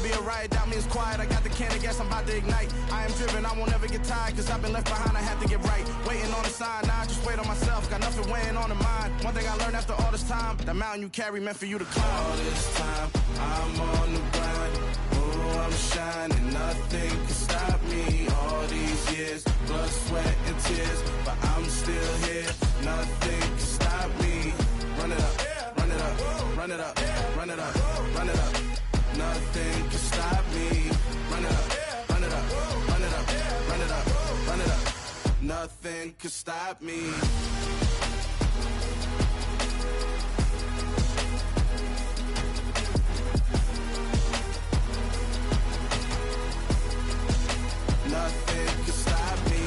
be a riot, doubt me it's quiet. I got the can of gas, I'm about to ignite. I am driven, I won't ever get tired, cause I've been left behind, I had to get right. Waiting on the sign, now I just wait on myself. Got nothing weighing on the mind. One thing I learned after all this time, the mountain you carry meant for you to climb. All this time, I'm on the grind. Oh, I'm shining, nothing can stop me. All these years, blood, sweat, and tears, but I'm still here. Nothing can stop me. Run it up, run it up, run it up, run it up, run it up. Nothing can stop me. Run it up, run it up, run it up, run it up, run it up. Nothing can stop me. Nothing can stop me.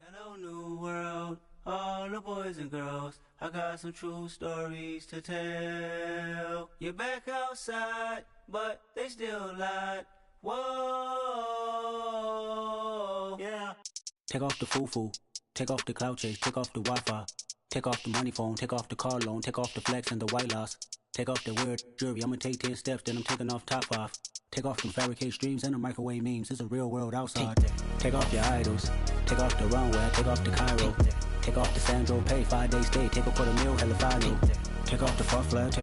Hello, new world, all the boys and girls. I got some true stories to tell. You're back outside, but they still lied. Whoa, yeah. Take off the foo-foo, take off the cloud chase, take off the Wi-Fi, take off the money phone, take off the car loan, take off the flex and the white loss, take off the weird jewelry. I'ma take 10 steps, then I'm taking off top off. Take off them fabricate streams and the microwave memes. It's a real world outside. Take off your idols, take off the runway, take off the Cairo, take off the Sandro pay, 5-day stay, take a quarter meal, hella follow. Take off the fuck flag.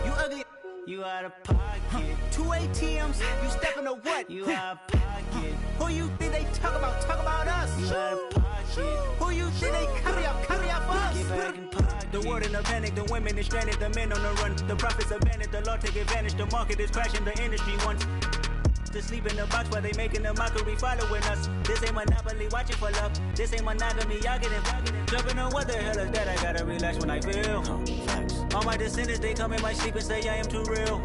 You ugly, you out of pocket. 2 ATMs, you stepping to what? You out of pocket. Who you think they talk about us? You out of pocket. Who you think they carry up for us? Get back in pocket. The world in a panic, the women is stranded, the men on the run. The profits abandoned, the law take advantage, the market is crashing, the industry wants to sleep in the box while they making a mockery following us. This ain't Monopoly, watching for love. This ain't monogamy, y'all get it. Jumping on what the hell is that? I gotta relax when I feel. All my descendants, they come in my sleep and say I am too real.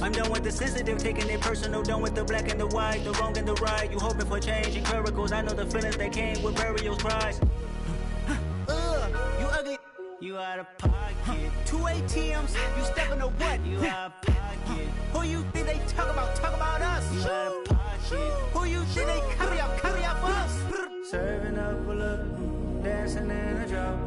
I'm done with the sensitive, taking it personal. Done with the black and the white, the wrong and the right. You hoping for change and miracles. I know the feelings that came with burial cries. You ugly, you out of pocket. 2 ATMs, you stepping to what? You out of pocket. Who you think they talk about us? You out of pocket. Who you think they carry up for us? Serving up a look, dancing in a drop.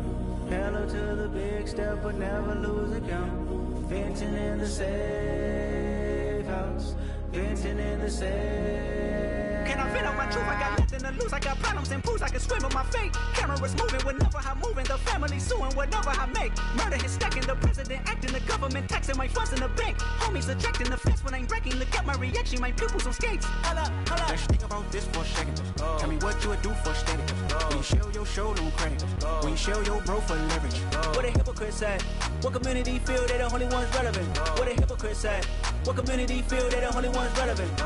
Hello to the big step, but never lose a count. Venting in the safe house, venting in the safe. Can I vent out my truth? I got nothing to lose. I got problems and pools. I can swim with my fate. Cameras moving whenever I'm moving. The family suing whatever I make. Murder is stacking. The president acting. The government taxing my funds in the bank. Homies ejecting the fence when I'm breaking. Look at my reaction. My pupils on skates. Hold up. Let's think about this for a second. Tell me what you would do for steady. When you show your show no credit. When you show your bro for leverage. What a hypocrite said. What community feel they the only ones relevant? What a hypocrite said. What community feel they the only ones relevant?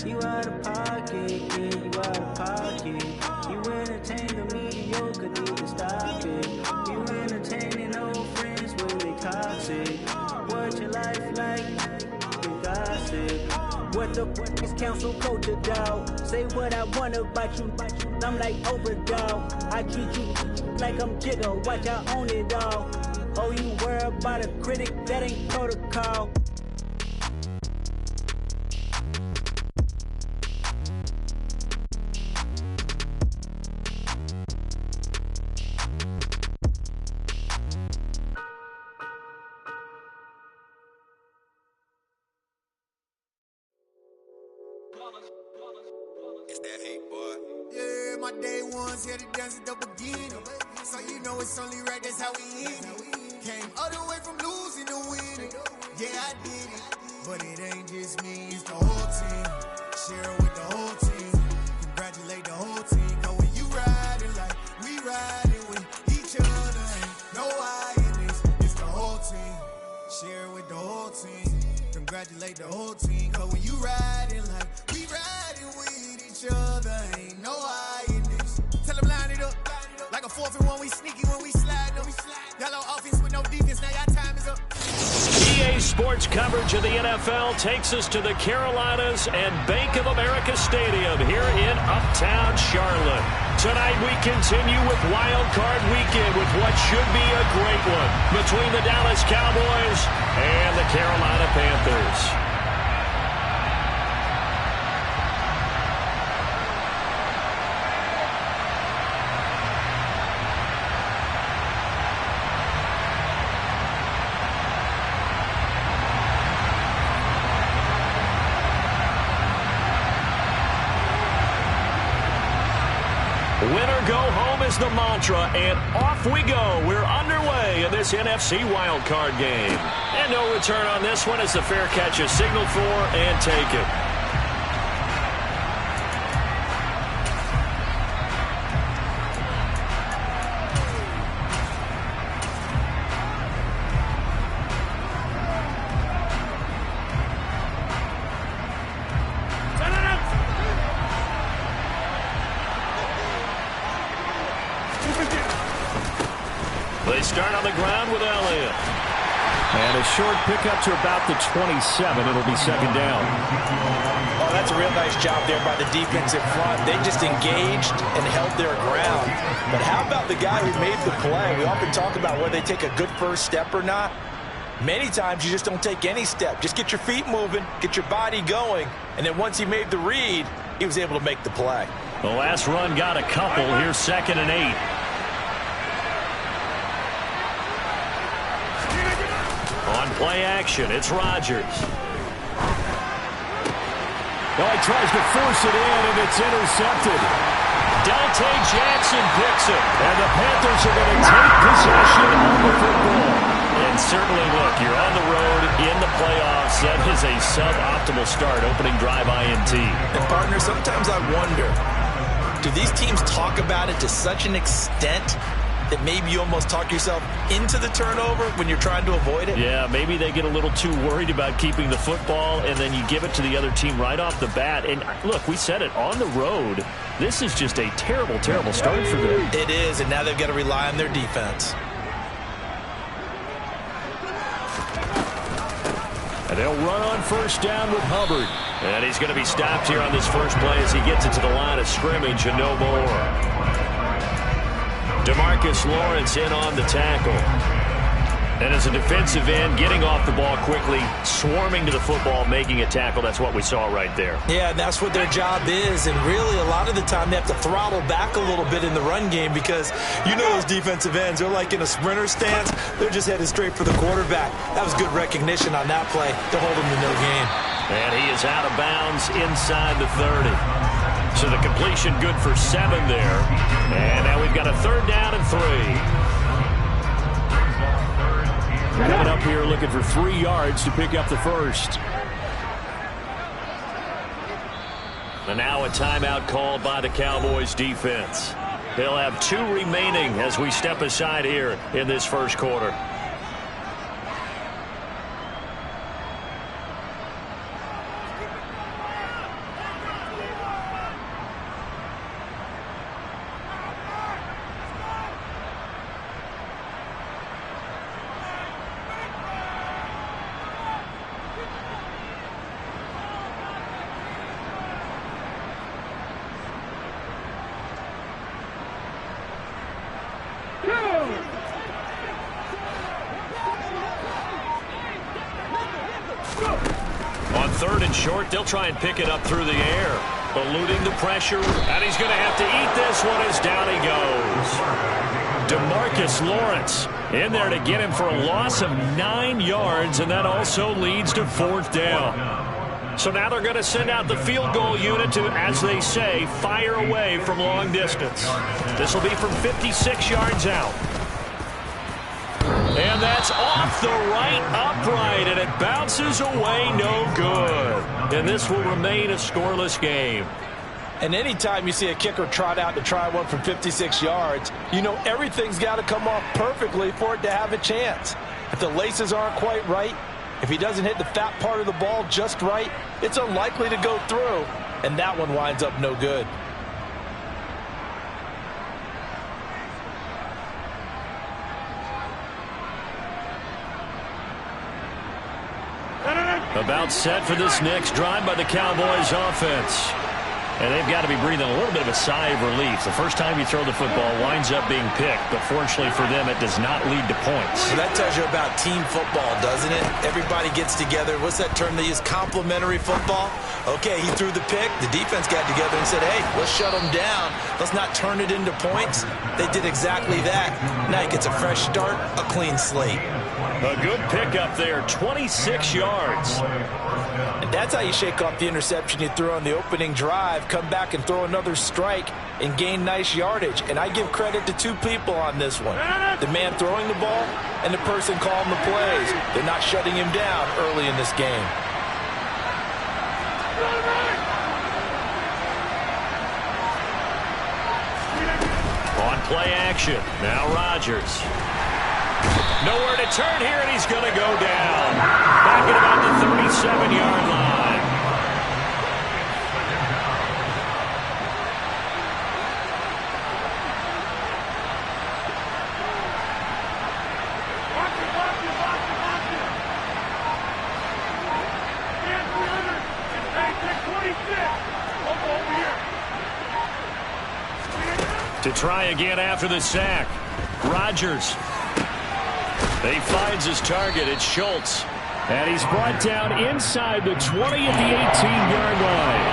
You out of pocket, yeah, you out of pocket. You entertain the mediocre, need to stop it. You entertaining old friends when they toxic. What your life like? You gossip. What the fuck is council culture, dog? Say what I want about you. I'm like overdog. I treat you like I'm Jigga. Watch I own it all. Oh, you worry about a critic? That ain't protocol. It's that hate, boy. Yeah, my day ones here to dance at the beginning. So you know it's only right, that's how we end it. Came all the way from losing to winning. Yeah, I did it. But it ain't just me, it's the whole team. Share it with the whole team. Congratulate the whole team. Cause when you riding like we riding with each other, ain't no I in this. It's the whole team. Share it with the whole team. Congratulate the whole team. Cause when you riding like we riding with each other, ain't no I in this. Tell them line it up. Like a 4th and 1, we sneaky when we slide them. Today's sports coverage of the NFL takes us to the Carolinas and Bank of America Stadium here in Uptown Charlotte. Tonight we continue with Wild Card Weekend with what should be a great one between the Dallas Cowboys and the Carolina Panthers. Winner go home is the mantra, and off we go. We're underway in this NFC wildcard game. And no return on this one as the fair catch is signaled for and taken. They start on the ground with Elliott. And a short pickup to about the 27. It'll be second down. Oh, that's a real nice job there by the defensive front. They just engaged and held their ground. But how about the guy who made the play? We often talk about whether they take a good first step or not. Many times you just don't take any step. Just get your feet moving, get your body going, and then once he made the read, he was able to make the play. The last run got a couple. Here's 2nd and 8. On play action, it's Rodgers. Oh, he tries to force it in, and it's intercepted. Dante Jackson picks it, and the Panthers are going to take possession of the football. And certainly, look, you're on the road in the playoffs. That is a suboptimal start, opening drive INT. And, partner, sometimes I wonder, do these teams talk about it to such an extent that maybe you almost talk yourself into the turnover when you're trying to avoid it? Yeah, maybe they get a little too worried about keeping the football, and then you give it to the other team right off the bat. And, look, we said it, on the road, this is just a terrible, terrible start for them. It is, and now they've got to rely on their defense. And they'll run on first down with Hubbard. And he's going to be stopped here on this first play as he gets it to the line of scrimmage and no more. DeMarcus Lawrence in on the tackle. And as a defensive end, getting off the ball quickly, swarming to the football, making a tackle. That's what we saw right there. Yeah, and that's what their job is. And really, a lot of the time, they have to throttle back a little bit in the run game because you know those defensive ends, they're like in a sprinter stance. They're just headed straight for the quarterback. That was good recognition on that play to hold him to no gain. And he is out of bounds inside the 30. So the completion good for 7 there. And now we've got a 3rd down and 3. Coming up here looking for 3 yards to pick up the first. And now a timeout called by the Cowboys defense. They'll have 2 remaining as we step aside here in this first quarter. On 3rd and short, they'll try and pick it up through the air. Eluding the pressure, and he's going to have to eat this one as down he goes. DeMarcus Lawrence in there to get him for a loss of 9 yards, and that also leads to 4th down. So now they're going to send out the field goal unit to, as they say, fire away from long distance. This will be from 56 yards out. And that's off the right upright, and it bounces away no good. And this will remain a scoreless game. And anytime you see a kicker trot out to try one from 56 yards, you know everything's got to come off perfectly for it to have a chance. If the laces aren't quite right, if he doesn't hit the fat part of the ball just right, it's unlikely to go through, and that one winds up no good. About set for this next drive by the Cowboys offense. And they've got to be breathing a little bit of a sigh of relief. The first time you throw the football winds up being picked, but fortunately for them, it does not lead to points. So that tells you about team football, doesn't it? Everybody gets together. What's that term they use? Complementary football? Okay, he threw the pick. The defense got together and said, hey, let's shut them down. Let's not turn it into points. They did exactly that. Now he gets a fresh start, a clean slate. A good pickup there, 26 yards. And that's how you shake off the interception you threw on the opening drive, come back and throw another strike and gain nice yardage. And I give credit to two people on this one. The man throwing the ball and the person calling the plays. They're not shutting him down early in this game. On play action, now Rodgers. Nowhere to turn here, and he's going to go down. Back at about the 37-yard line. To try again after the sack. Rodgers. He finds his target. It's Schultz. And he's brought down inside the 20 at the 18-yard line.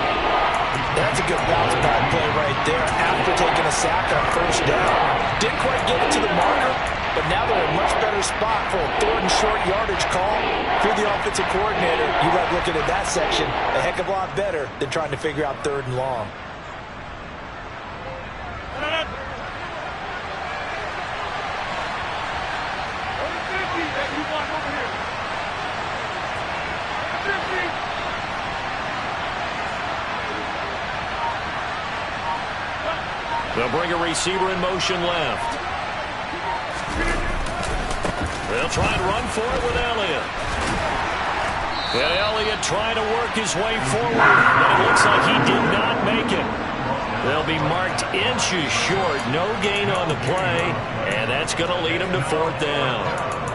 That's a good bounce back play right there after taking a sack on first down. Didn't quite get it to the marker, but now they're in a much better spot for a third and short yardage call. If you're the offensive coordinator, you like looking at that section a heck of a lot better than trying to figure out third and long. They'll bring a receiver in motion left. They'll try and run for it with Elliott. And Elliott trying to work his way forward, but it looks like he did not make it. They'll be marked inches short. No gain on the play, and that's going to lead them to fourth down.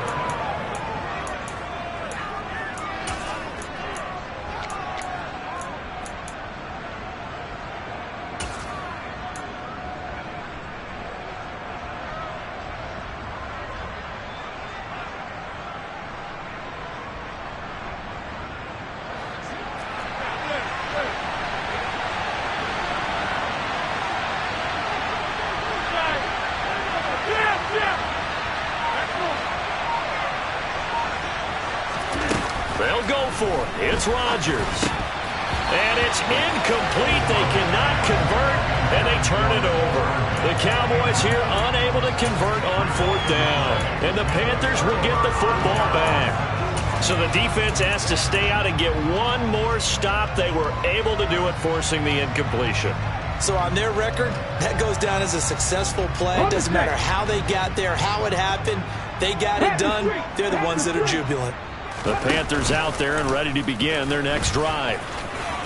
They'll go for it. It's Rodgers. And it's incomplete. They cannot convert, and they turn it over. The Cowboys here unable to convert on fourth down. And the Panthers will get the football back. So the defense has to stay out and get one more stop. They were able to do it, forcing the incompletion. So on their record, that goes down as a successful play. It doesn't matter how they got there, how it happened. They got it done. They're the ones that are jubilant. The Panthers out there and ready to begin their next drive.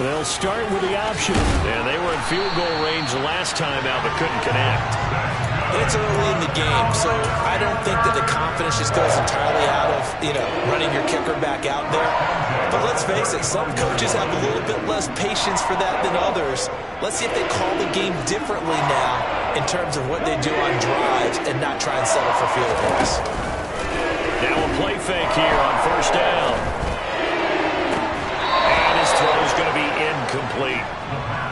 They'll start with the option. And they were in field goal range last time out, but couldn't connect. It's early in the game, so I don't think that the confidence just goes entirely out of, running your kicker back out there. But let's face it, some coaches have a little bit less patience for that than others. Let's see if they call the game differently now in terms of what they do on drives and not try and settle for field goals. Now a play fake here on first down. And his throw is going to be incomplete.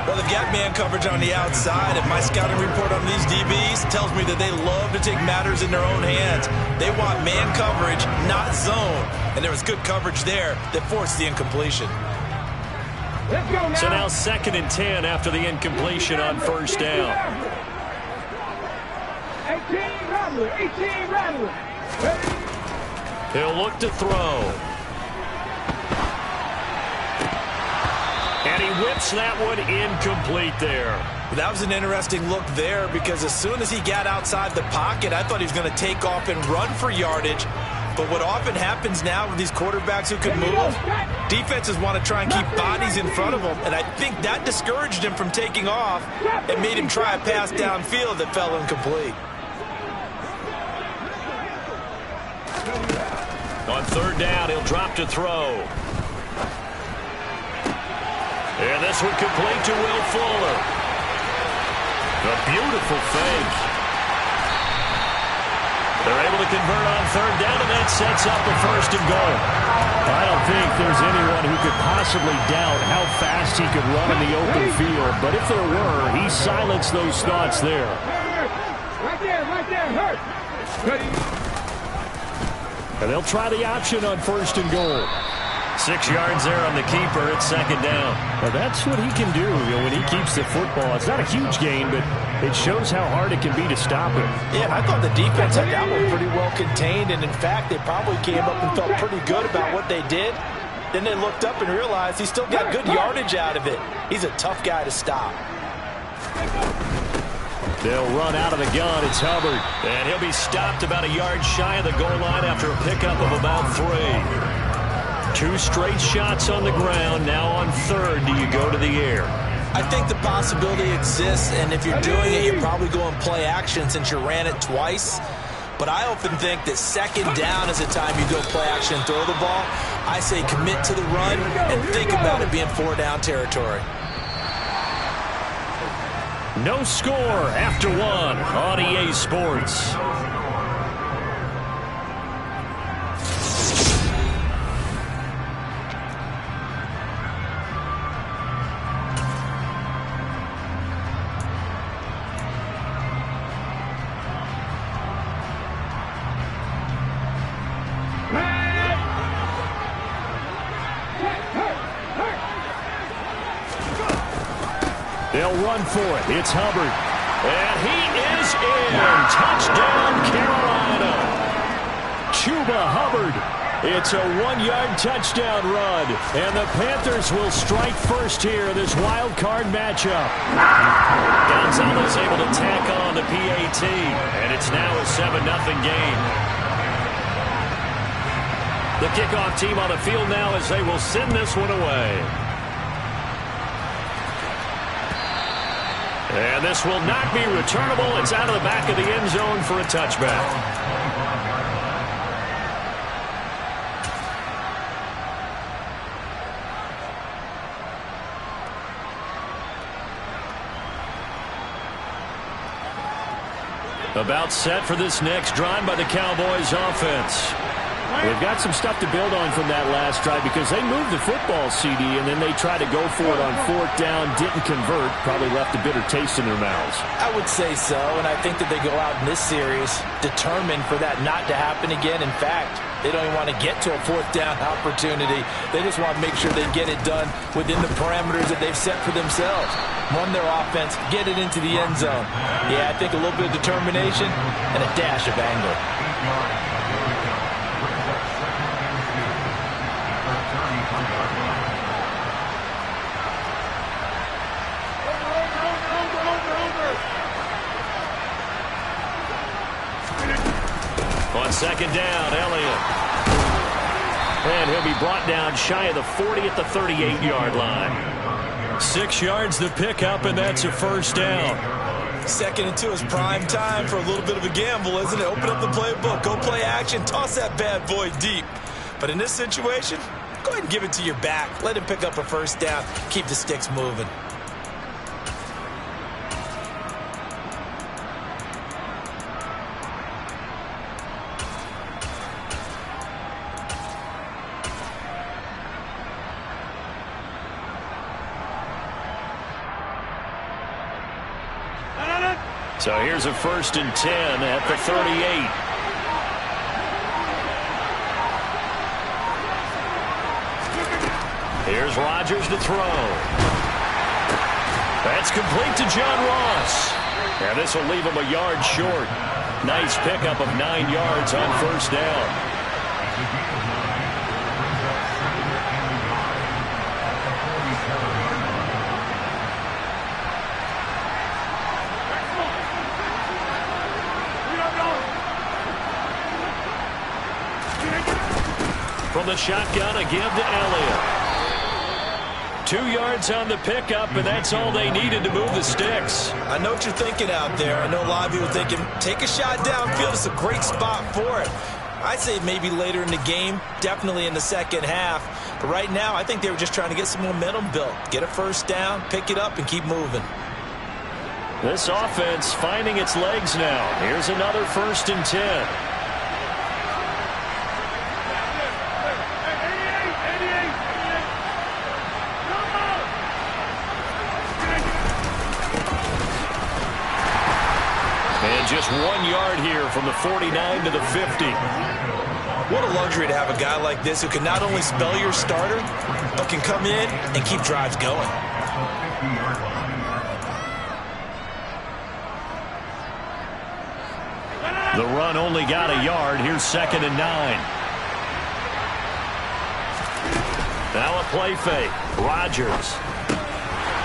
Well, they've got man coverage on the outside, and my scouting report on these DBs tells me that they love to take matters in their own hands. They want man coverage, not zone. And there was good coverage there that forced the incompletion. Let's go now. So now 2nd and 10 after the incompletion on first down. 18 Rattler, 18 Rattler. He'll look to throw. And he whips that one incomplete there. That was an interesting look there because as soon as he got outside the pocket, I thought he was going to take off and run for yardage. But what often happens now with these quarterbacks who can move, defenses want to try and keep bodies in front of them. And I think that discouraged him from taking off and made him try a pass downfield that fell incomplete. On third down, he'll drop to throw. And this one complete to Will Fuller. A beautiful fake. They're able to convert on third down, and that sets up a 1st and goal. I don't think there's anyone who could possibly doubt how fast he could run in the open field. But if there were, he silenced those thoughts there. Right there, hurt. And they'll try the option on 1st and goal. 6 yards there on the keeper. It's 2nd down. Well, that's what he can do when he keeps the football. It's not a huge gain, but it shows how hard it can be to stop him. Yeah, I thought the defense had that one pretty well contained, and in fact, they probably came up and felt pretty good about what they did. Then they looked up and realized he still got good yardage out of it. He's a tough guy to stop. They'll run out of the gun. It's Hubbard. And he'll be stopped about a yard shy of the goal line after a pickup of about 3. 2 straight shots on the ground. Now on 3rd, do you go to the air? I think the possibility exists, and if you're doing it, you're probably going play action since you ran it twice. But I often think that 2nd down is the time you go play action and throw the ball. I say commit to the run and think about it being 4-down territory. No score after 1 on EA Sports. They'll run for it. It's Hubbard. And he is in. Touchdown, Carolina. Chuba Hubbard. It's a 1-yard touchdown run. And the Panthers will strike first here in this wild card matchup. Gonzalez able to tack on the PAT. And it's now a 7-0 game. The kickoff team on the field now as they will send this one away. And this will not be returnable. It's out of the back of the end zone for a touchback. About set for this next drive by the Cowboys offense. They've got some stuff to build on from that last drive because they moved the football, CD, and then they tried to go for it on 4th down, didn't convert, probably left a bitter taste in their mouths. I would say so, and I think that they go out in this series determined for that not to happen again. In fact, they don't even want to get to a 4th down opportunity. They just want to make sure they get it done within the parameters that they've set for themselves. Run their offense, get it into the end zone. Yeah, I think a little bit of determination and a dash of anger. On 2nd down, Elliott. And he'll be brought down shy of the 40 at the 38-yard line. 6 yards the pickup, and that's a 1st down. 2nd and 2 is prime time for a little bit of a gamble, isn't it? Open up the playbook, go play action, toss that bad boy deep. But in this situation, go ahead and give it to your back. Let him pick up a 1st down, keep the sticks moving. So here's a 1st and 10 at the 38. Here's Rodgers to throw. That's complete to John Ross. And this will leave him a yard short. Nice pickup of 9 yards on 1st down. From the shotgun, a give to Elliott. 2 yards on the pickup, and that's all they needed to move the sticks. I know what you're thinking out there. I know a lot of you are thinking, take a shot downfield. It's a great spot for it. I'd say maybe later in the game, definitely in the second half. But right now, I think they were just trying to get some momentum built. Get a first down, pick it up, and keep moving. This offense finding its legs now. Here's another 1st and 10. And just 1 yard here from the 49 to the 50. What a luxury to have a guy like this who can not only spell your starter, but can come in and keep drives going. The run only got a yard. Here's 2nd and 9. Now a play fake. Rodgers.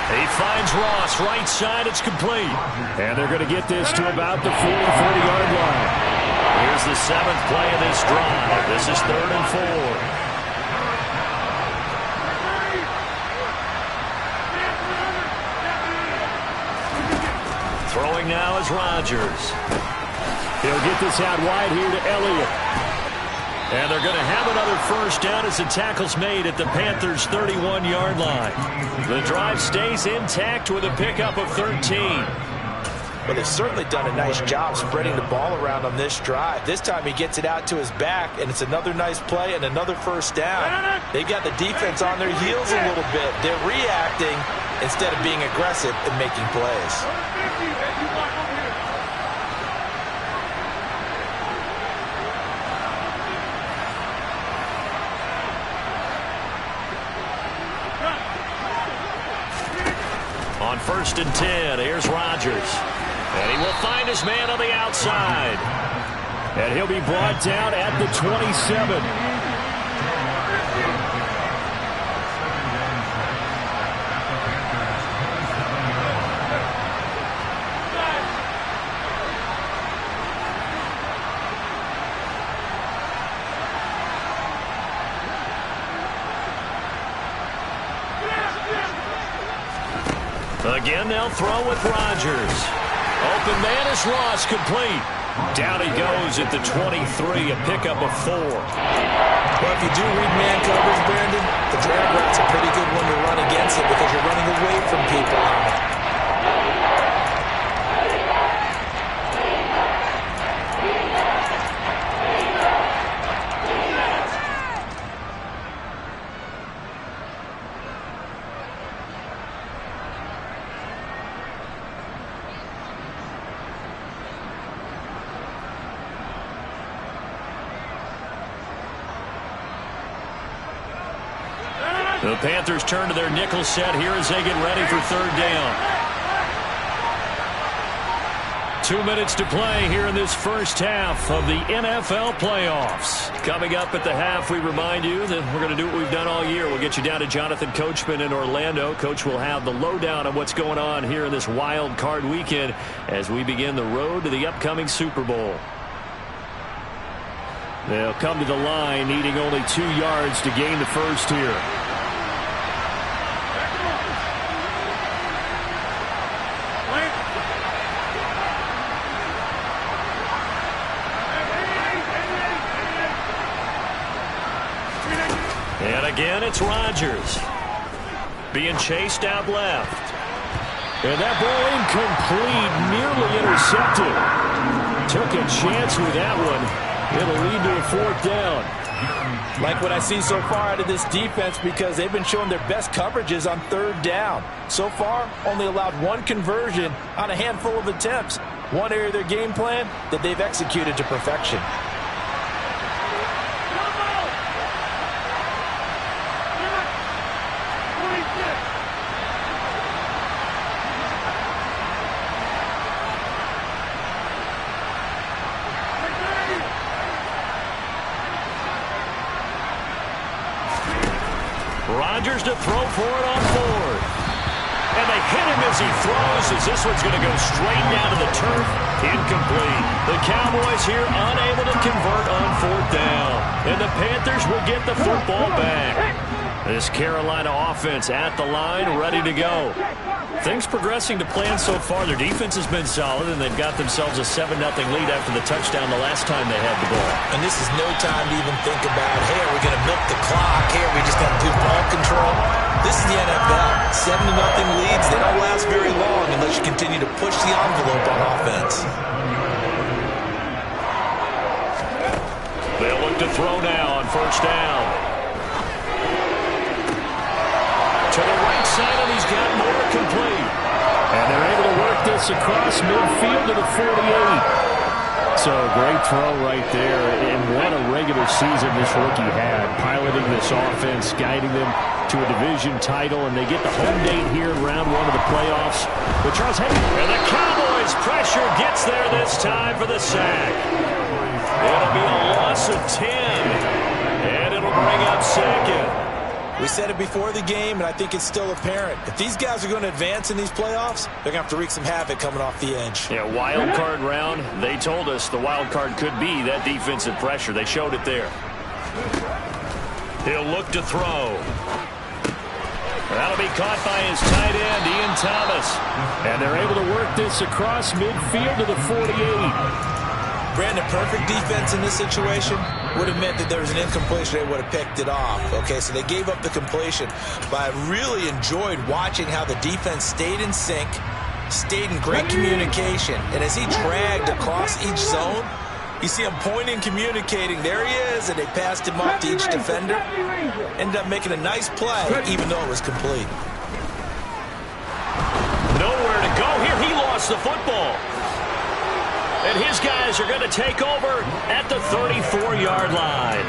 He finds Ross. Right side. It's complete. And they're going to get this to about the 40-yard line. Here's the 7th play of this drive. This is 3rd and 4. Throwing now is Rodgers. He'll get this out wide here to Elliott. And they're going to have another first down as the tackle's made at the Panthers' 31-yard line. The drive stays intact with a pickup of 13. Well, they've certainly done a nice job spreading the ball around on this drive. This time he gets it out to his back, and it's another nice play and another first down. They've got the defense on their heels a little bit. They're reacting instead of being aggressive and making plays. On 1st and 10, here's Rodgers. And he will find his man on the outside. And he'll be brought down at the 27. Again, they'll throw with Rodgers. Open man is Ross, complete. Down he goes at the 23, a pickup of 4. Well, if you do read man coverage, Brandon, the drag route's a pretty good one to run against it because you're running away from people on it. The Panthers turn to their nickel set here as they get ready for 3rd down. 2 minutes to play here in this first half of the NFL playoffs. Coming up at the half, we remind you that we're going to do what we've done all year. We'll get you down to Jonathan Coachman in Orlando. Coach will have the lowdown on what's going on here in this wild card weekend as we begin the road to the upcoming Super Bowl. They'll come to the line needing only 2 yards to gain the first here. And again, it's Rodgers being chased out left. And that ball incomplete, nearly intercepted. Took a chance with that one. It'll lead to a 4th down. Like what I see so far out of this defense because they've been showing their best coverages on 3rd down. So far, only allowed 1 conversion on a handful of attempts. One area of their game plan that they've executed to perfection. Rodgers to throw for it on 4th. And they hit him as he throws as this one's going to go straight down to the turf. Incomplete. The Cowboys here unable to convert on 4th down. And the Panthers will get the football back. This Carolina offense at the line, ready to go. Things progressing to plan so far. Their defense has been solid, and they've got themselves a 7-0 lead after the touchdown the last time they had the ball. And this is no time to even think about, hey, are we going to milk the clock? Hey, are we just going to do ball control? This is the NFL. 7-0 leads, they don't last very long unless you continue to push the envelope on offense. They'll look to throw now on first down. To the right side, and he's got more complete. And they're able to work this across midfield to the 48. So great throw right there. And what a regular season this rookie had. Piloting this offense, guiding them to a division title. And they get the home date here in round 1 of the playoffs with Charles Henry. And the Cowboys pressure gets there this time for the sack. It'll be a loss of 10. And it'll bring up second. We said it before the game, and I think it's still apparent. If these guys are going to advance in these playoffs, they're going to have to wreak some havoc coming off the edge. Yeah, wild card round. They told us the wild card could be that defensive pressure. They showed it there. He'll look to throw. That'll be caught by his tight end, Ian Thomas. And they're able to work this across midfield to the 48. Brandon, perfect defense in this situation would have meant that there was an incompletion. They would have picked it off. Okay, so they gave up the completion. But I really enjoyed watching how the defense stayed in sync, stayed in great communication. And as he dragged across each zone, you see him pointing, communicating. There he is, and they passed him off to each defender. Ended up making a nice play, even though it was complete. Nowhere to go here. He lost the football. And his guys are going to take over at the 34-yard line.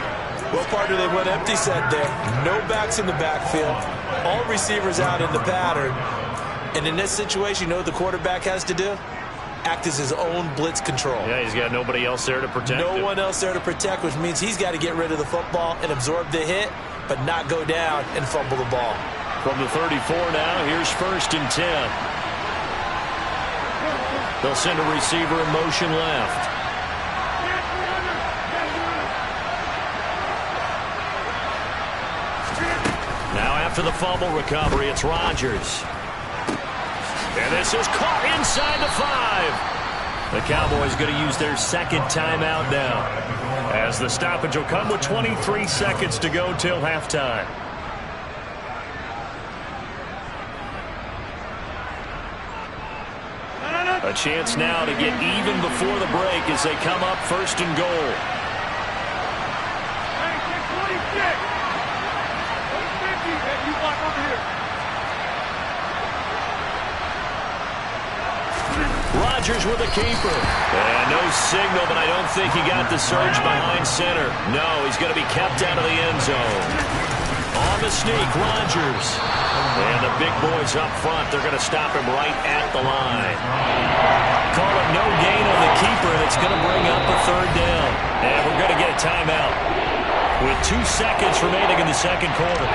Well, partner, they went empty set there. No backs in the backfield. All receivers out in the pattern. And in this situation, you know what the quarterback has to do? Act as his own blitz control. Yeah, he's got nobody else there to protect him. No one else there to protect, which means he's got to get rid of the football and absorb the hit, but not go down and fumble the ball. From the 34 now, here's 1st and 10. They'll send a receiver in motion left. Now after the fumble recovery, it's Rodgers. And this is caught inside the 5. The Cowboys going to use their second timeout now, as the stoppage will come with 23 seconds to go till halftime. A chance now to get even before the break as they come up 1st and goal. Rodgers with a keeper. And no signal, but I don't think he got the surge behind center. No, he's going to be kept out of the end zone. On the sneak, Rodgers. And the big boys up front, they're going to stop him right at the line. Call it no gain on the keeper, and it's going to bring up a 3rd down. And we're going to get a timeout with 2 seconds remaining in the second quarter.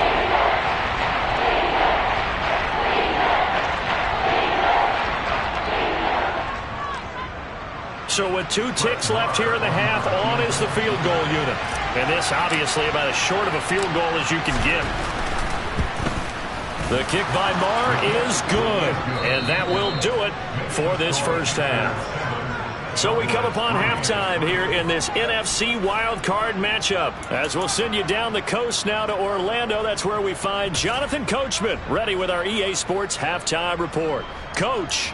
So with 2 ticks left here in the half, on is the field goal unit. And this obviously about as short of a field goal as you can get. The kick by Marr is good. And that will do it for this first half. So we come upon halftime here in this NFC wildcard matchup. As we'll send you down the coast now to Orlando. That's where we find Jonathan Coachman ready with our EA Sports halftime report. Coach.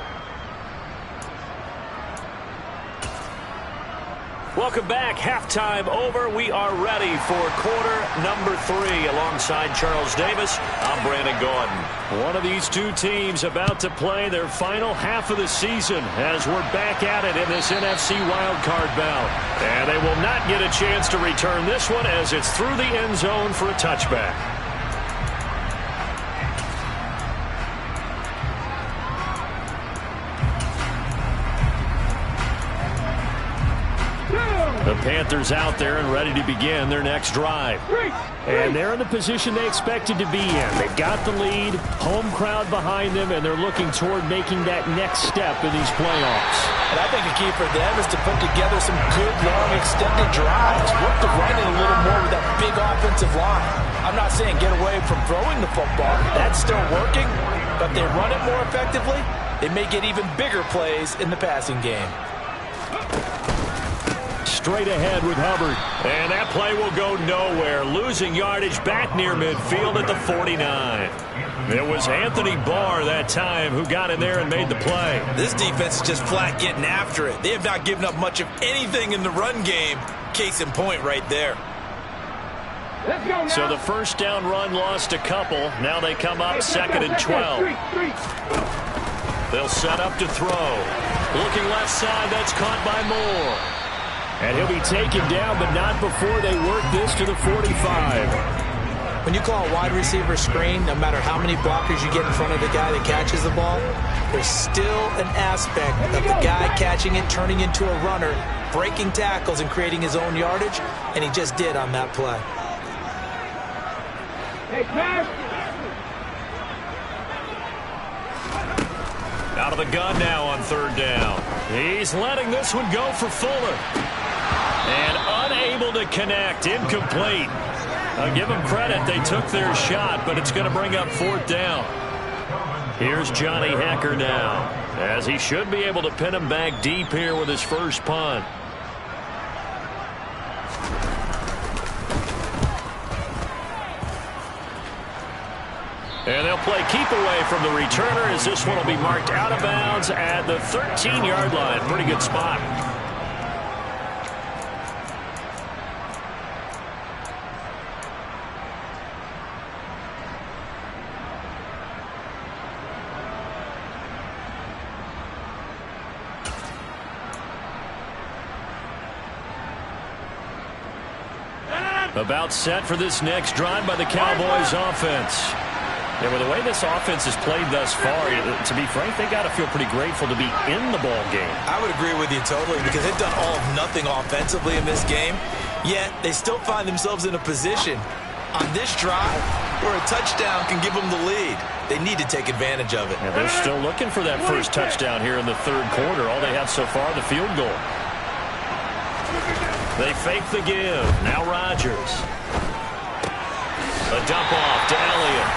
Welcome back. Halftime over. We are ready for quarter number 3. Alongside Charles Davis, I'm Brandon Gaudin. One of these two teams about to play their final half of the season as we're back at it in this NFC wildcard bout. And they will not get a chance to return this one as it's through the end zone for a touchback. The Panthers out there and ready to begin their next drive. And they're in the position they expected to be in. They've got the lead, home crowd behind them, and they're looking toward making that next step in these playoffs. And I think the key for them is to put together some good, long, extended drives. Work the running a little more with that big big offensive line. I'm not saying get away from throwing the football. That's still working, but they run it more effectively. They may get even bigger plays in the passing game. Straight ahead with Hubbard. And that play will go nowhere. Losing yardage back near midfield at the 49. It was Anthony Barr that time who got in there and made the play. This defense is just flat getting after it. They have not given up much of anything in the run game. Case in point right there. Let's go now. So the first down run lost a couple. Now they come up 2nd and 12. They'll set up to throw. Looking left side, that's caught by Moore. And he'll be taken down, but not before they work this to the 45. When you call a wide receiver screen, no matter how many blockers you get in front of the guy that catches the ball, there's still an aspect of the guy catching it, turning into a runner, breaking tackles and creating his own yardage, and he just did on that play. Hey, pass. Out of the gun now on 3rd down. He's letting this one go for Fuller. And unable to connect, incomplete. I'll give them credit, they took their shot, but it's going to bring up 4th down. Here's Johnny Hecker now, as he should be able to pin him back deep here with his first punt. And they'll play keep away from the returner as this one will be marked out of bounds at the 13-yard line. Pretty good spot. About set for this next drive by the Cowboys offense. Yeah, with the way this offense has played thus far, to be frank, they got to feel pretty grateful to be in the ball game. I would agree with you totally because they've done all of nothing offensively in this game, yet they still find themselves in a position on this drive where a touchdown can give them the lead. They need to take advantage of it. Yeah, they're still looking for that first touchdown here in the 3rd quarter. All they have so far, the field goal. They fake the give. Now Rodgers. A dump off to Elliott.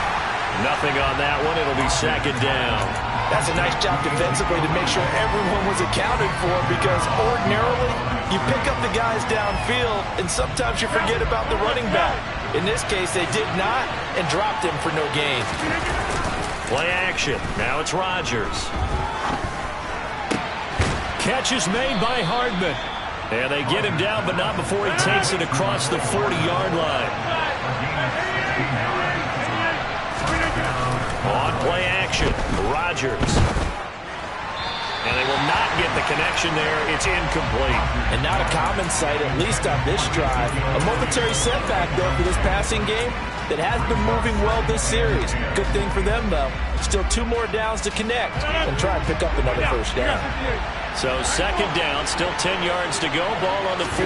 Nothing on that one. It'll be 2nd down. That's a nice job defensively to make sure everyone was accounted for because ordinarily you pick up the guys downfield and sometimes you forget about the running back. In this case, they did not and dropped him for no gain. Play action. Now it's Rodgers. Catch is made by Hardman. And they get him down, but not before he takes it across the 40-yard line. On play action, Rodgers. And they will not get the connection there. It's incomplete. And not a common sight, at least on this drive. A momentary setback, though, for this passing game that has been moving well this series. Good thing for them, though. Still 2 more downs to connect and try and pick up another first down. So 2nd down, still 10 yards to go. Ball on the 43.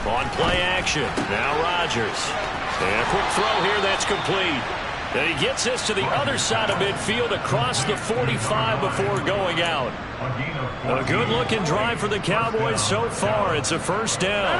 On play action, now Rodgers. And a quick throw here that's complete. And he gets this to the other side of midfield across the 45 before going out. A good-looking drive for the Cowboys so far. It's a first down.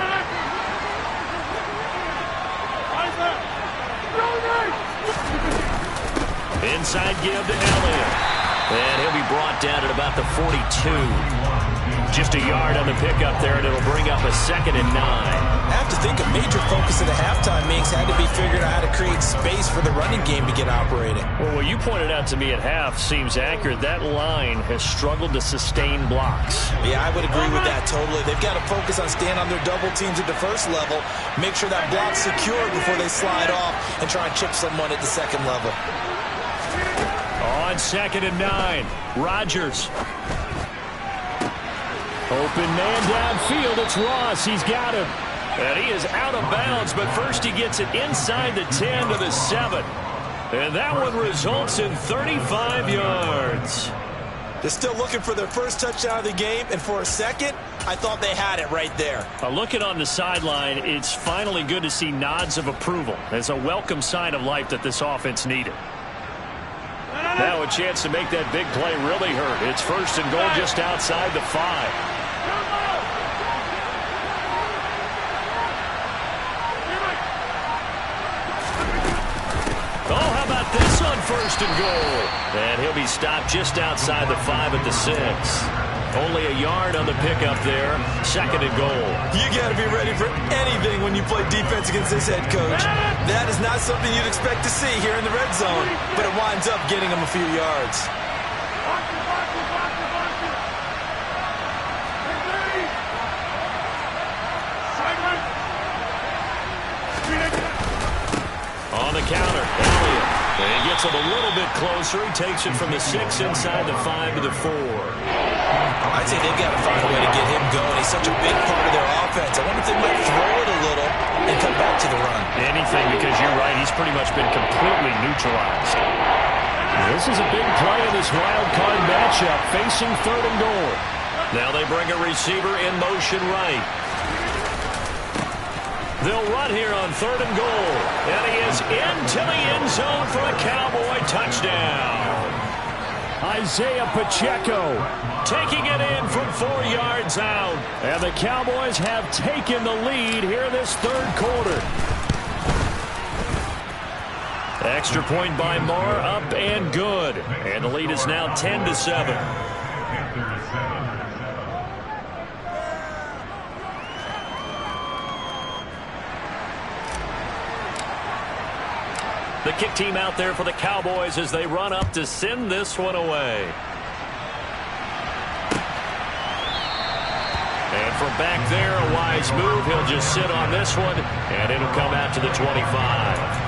Inside give to Elliott. And he'll be brought down at about the 42. Just a yard on the pickup there, and it'll bring up a 2nd and 9. I have to think a major focus of the halftime meetings had to be figuring out how to create space for the running game to get operating. Well, what you pointed out to me at half seems accurate. That line has struggled to sustain blocks. Yeah, I would agree with that totally. They've got to focus on staying on their double teams at the first level, make sure that block's secure before they slide off and try and chip someone at the 2nd level. On 2nd and 9, Rodgers. Open man downfield, it's Ross, he's got him. And he is out of bounds, but first he gets it inside the 10 to the 7. And that one results in 35 yards. They're still looking for their first touchdown of the game, and for a second, I thought they had it right there. Looking on the sideline, it's finally good to see nods of approval. It's a welcome sign of life that this offense needed. Now a chance to make that big play really hurt. It's 1st and goal just outside the 5. first and goal. And he'll be stopped just outside the 5 at the 6. Only a yard on the pickup there. Second and goal. You got to be ready for anything when you play defense against this head coach. That is not something you'd expect to see here in the red zone, but it winds up getting him a few yards. On the counter, Elliott. And he gets him a little bit closer. He takes it from the 6 inside the 5 to the 4. I'd say they've got to find a way to get him going. He's such a big part of their offense. I wonder if they might throw it a little and come back to the run. Anything, because you're right. He's pretty much been completely neutralized. This is a big play in this wild card matchup, facing third and goal. Now they bring a receiver in motion right. They'll run here on third and goal. And he is into the end zone for a Cowboy touchdown. Isaiah Pacheco taking it in from 4 yards out. And the Cowboys have taken the lead here in this third quarter. Extra point by Marr, up and good. And the lead is now 10-7. The kick team out there for the Cowboys as they run up to send this one away. And from back there, a wise move. He'll just sit on this one, and it'll come out to the 25.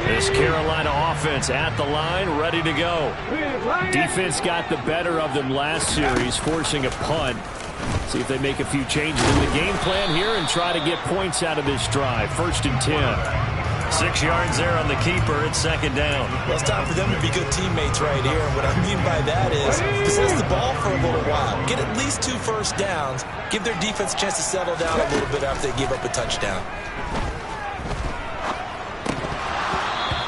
This Carolina offense at the line, ready to go. Defense got the better of them last series, forcing a punt. See if they make a few changes in the game plan here and try to get points out of this drive. 1st and 10. 6 yards there on the keeper. It's second down. Well, it's time for them to be good teammates right here. And what I mean by that is possess the ball for a little while. Get at least 2 first downs. Give their defense a chance to settle down a little bit after they give up a touchdown.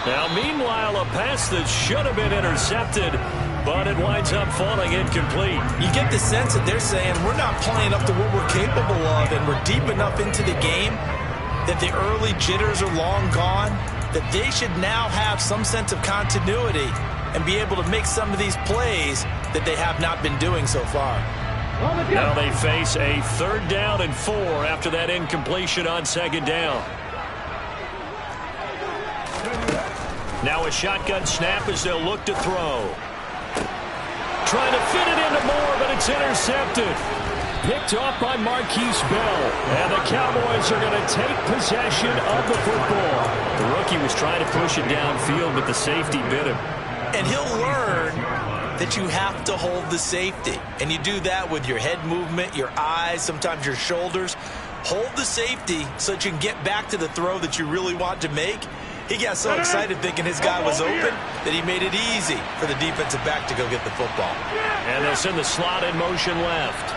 Now, meanwhile, a pass that should have been intercepted, but it winds up falling incomplete. You get the sense that they're saying we're not playing up to what we're capable of, and we're deep enough into the game that the early jitters are long gone, that they should now have some sense of continuity and be able to make some of these plays that they have not been doing so far. Now they face a 3rd down and 4 after that incompletion on 2nd down. Now a shotgun snap as they'll look to throw. Trying to fit it into Moore, but it's intercepted. Picked off by Marquise Bell. And the Cowboys are going to take possession of the football. The rookie was trying to push it downfield, but the safety bit him. And he'll learn that you have to hold the safety. And you do that with your head movement, your eyes, sometimes your shoulders. Hold the safety so that you can get back to the throw that you really want to make. He got so excited thinking his guy was open that he made it easy for the defensive back to go get the football. And they'll send the slot in motion left.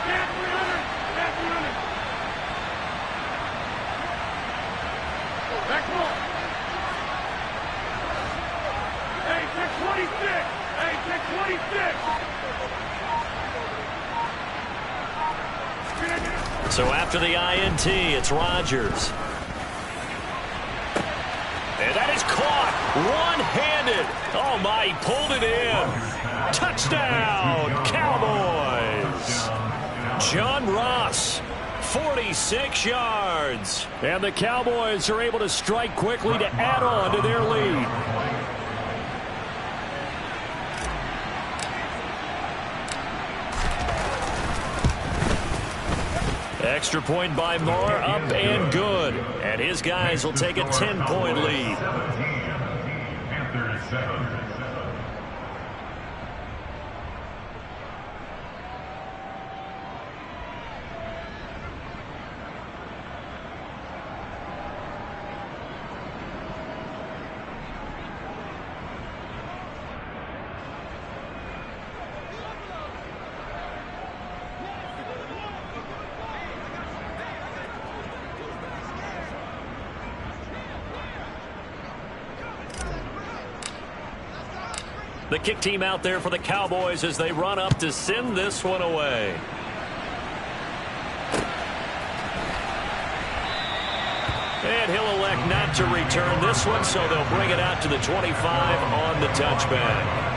So after the INT, it's Rodgers. And that is caught one-handed. Oh, my, he pulled it in. Touchdown, Cowboys. John Ross, 46 yards. And the Cowboys are able to strike quickly to add on to their lead. Extra point by Moore, up and good. And his guys will take a 10-point lead. The kick team out there for the Cowboys as they run up to send this one away. And he'll elect not to return this one, so they'll bring it out to the 25 on the touchback.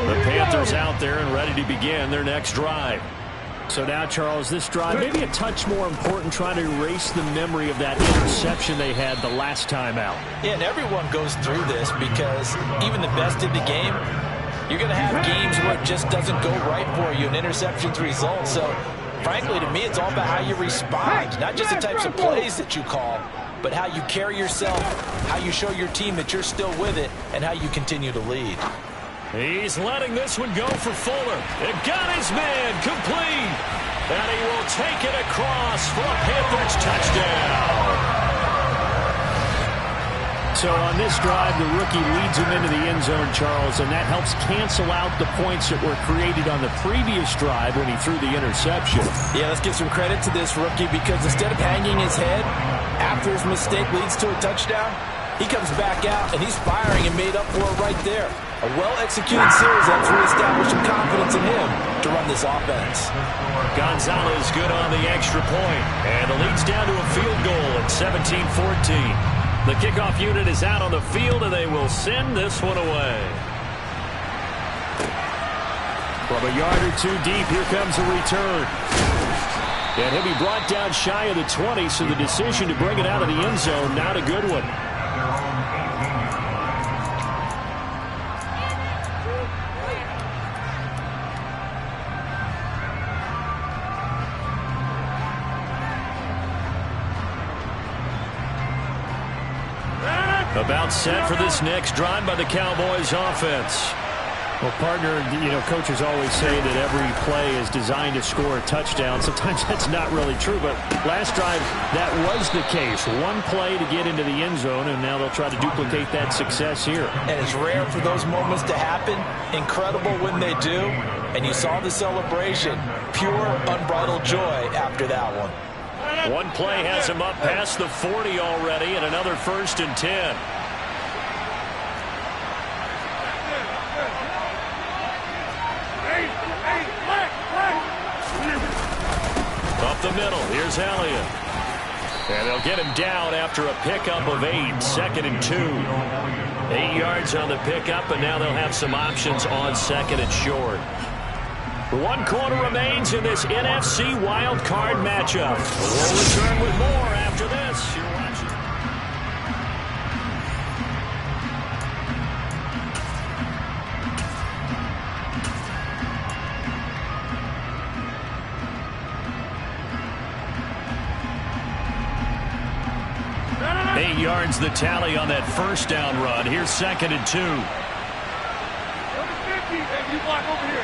The Panthers out there and ready to begin their next drive. So now, Charles, this drive maybe a touch more important, trying to erase the memory of that interception they had the last time out. Yeah, and everyone goes through this because even the best in the game, you're going to have games where it just doesn't go right for you and interceptions result. So, frankly, to me, it's all about how you respond, not just the types of plays that you call, but how you carry yourself, how you show your team that you're still with it, and how you continue to lead. He's letting this one go for Fuller. It got his man complete. And he will take it across for a Panthers touchdown. So on this drive, the rookie leads him into the end zone, Charles, and that helps cancel out the points that were created on the previous drive when he threw the interception. Yeah, let's give some credit to this rookie because instead of hanging his head after his mistake leads to a touchdown, he comes back out and he's firing and made up for it right there. A well-executed series that's reestablished some confidence in him to run this offense. Gonzalez good on the extra point, and the lead's down to a field goal at 17-14. The kickoff unit is out on the field, and they will send this one away. From a yard or two deep, here comes a return. And he'll be brought down shy of the 20, so the decision to bring it out of the end zone, not a good one. About set for this next drive by the Cowboys offense. Well, partner, coaches always say that every play is designed to score a touchdown. Sometimes that's not really true, but last drive, that was the case. One play to get into the end zone, and now they'll try to duplicate that success here. And it's rare for those moments to happen. Incredible when they do. And you saw the celebration. Pure, unbridled joy after that one. One play has him up past the 40 already, and another 1st and 10. Up the middle, here's Elliott. And they'll get him down after a pickup of 8, 2nd and 2. 8 yards on the pickup, and now they'll have some options on 2nd and short. 1 quarter remains in this NFC wild card matchup. We'll return with more after this. You're watching. Eight yards the tally on that first down run. Here's 2nd and 2. Number 50, and you block over here.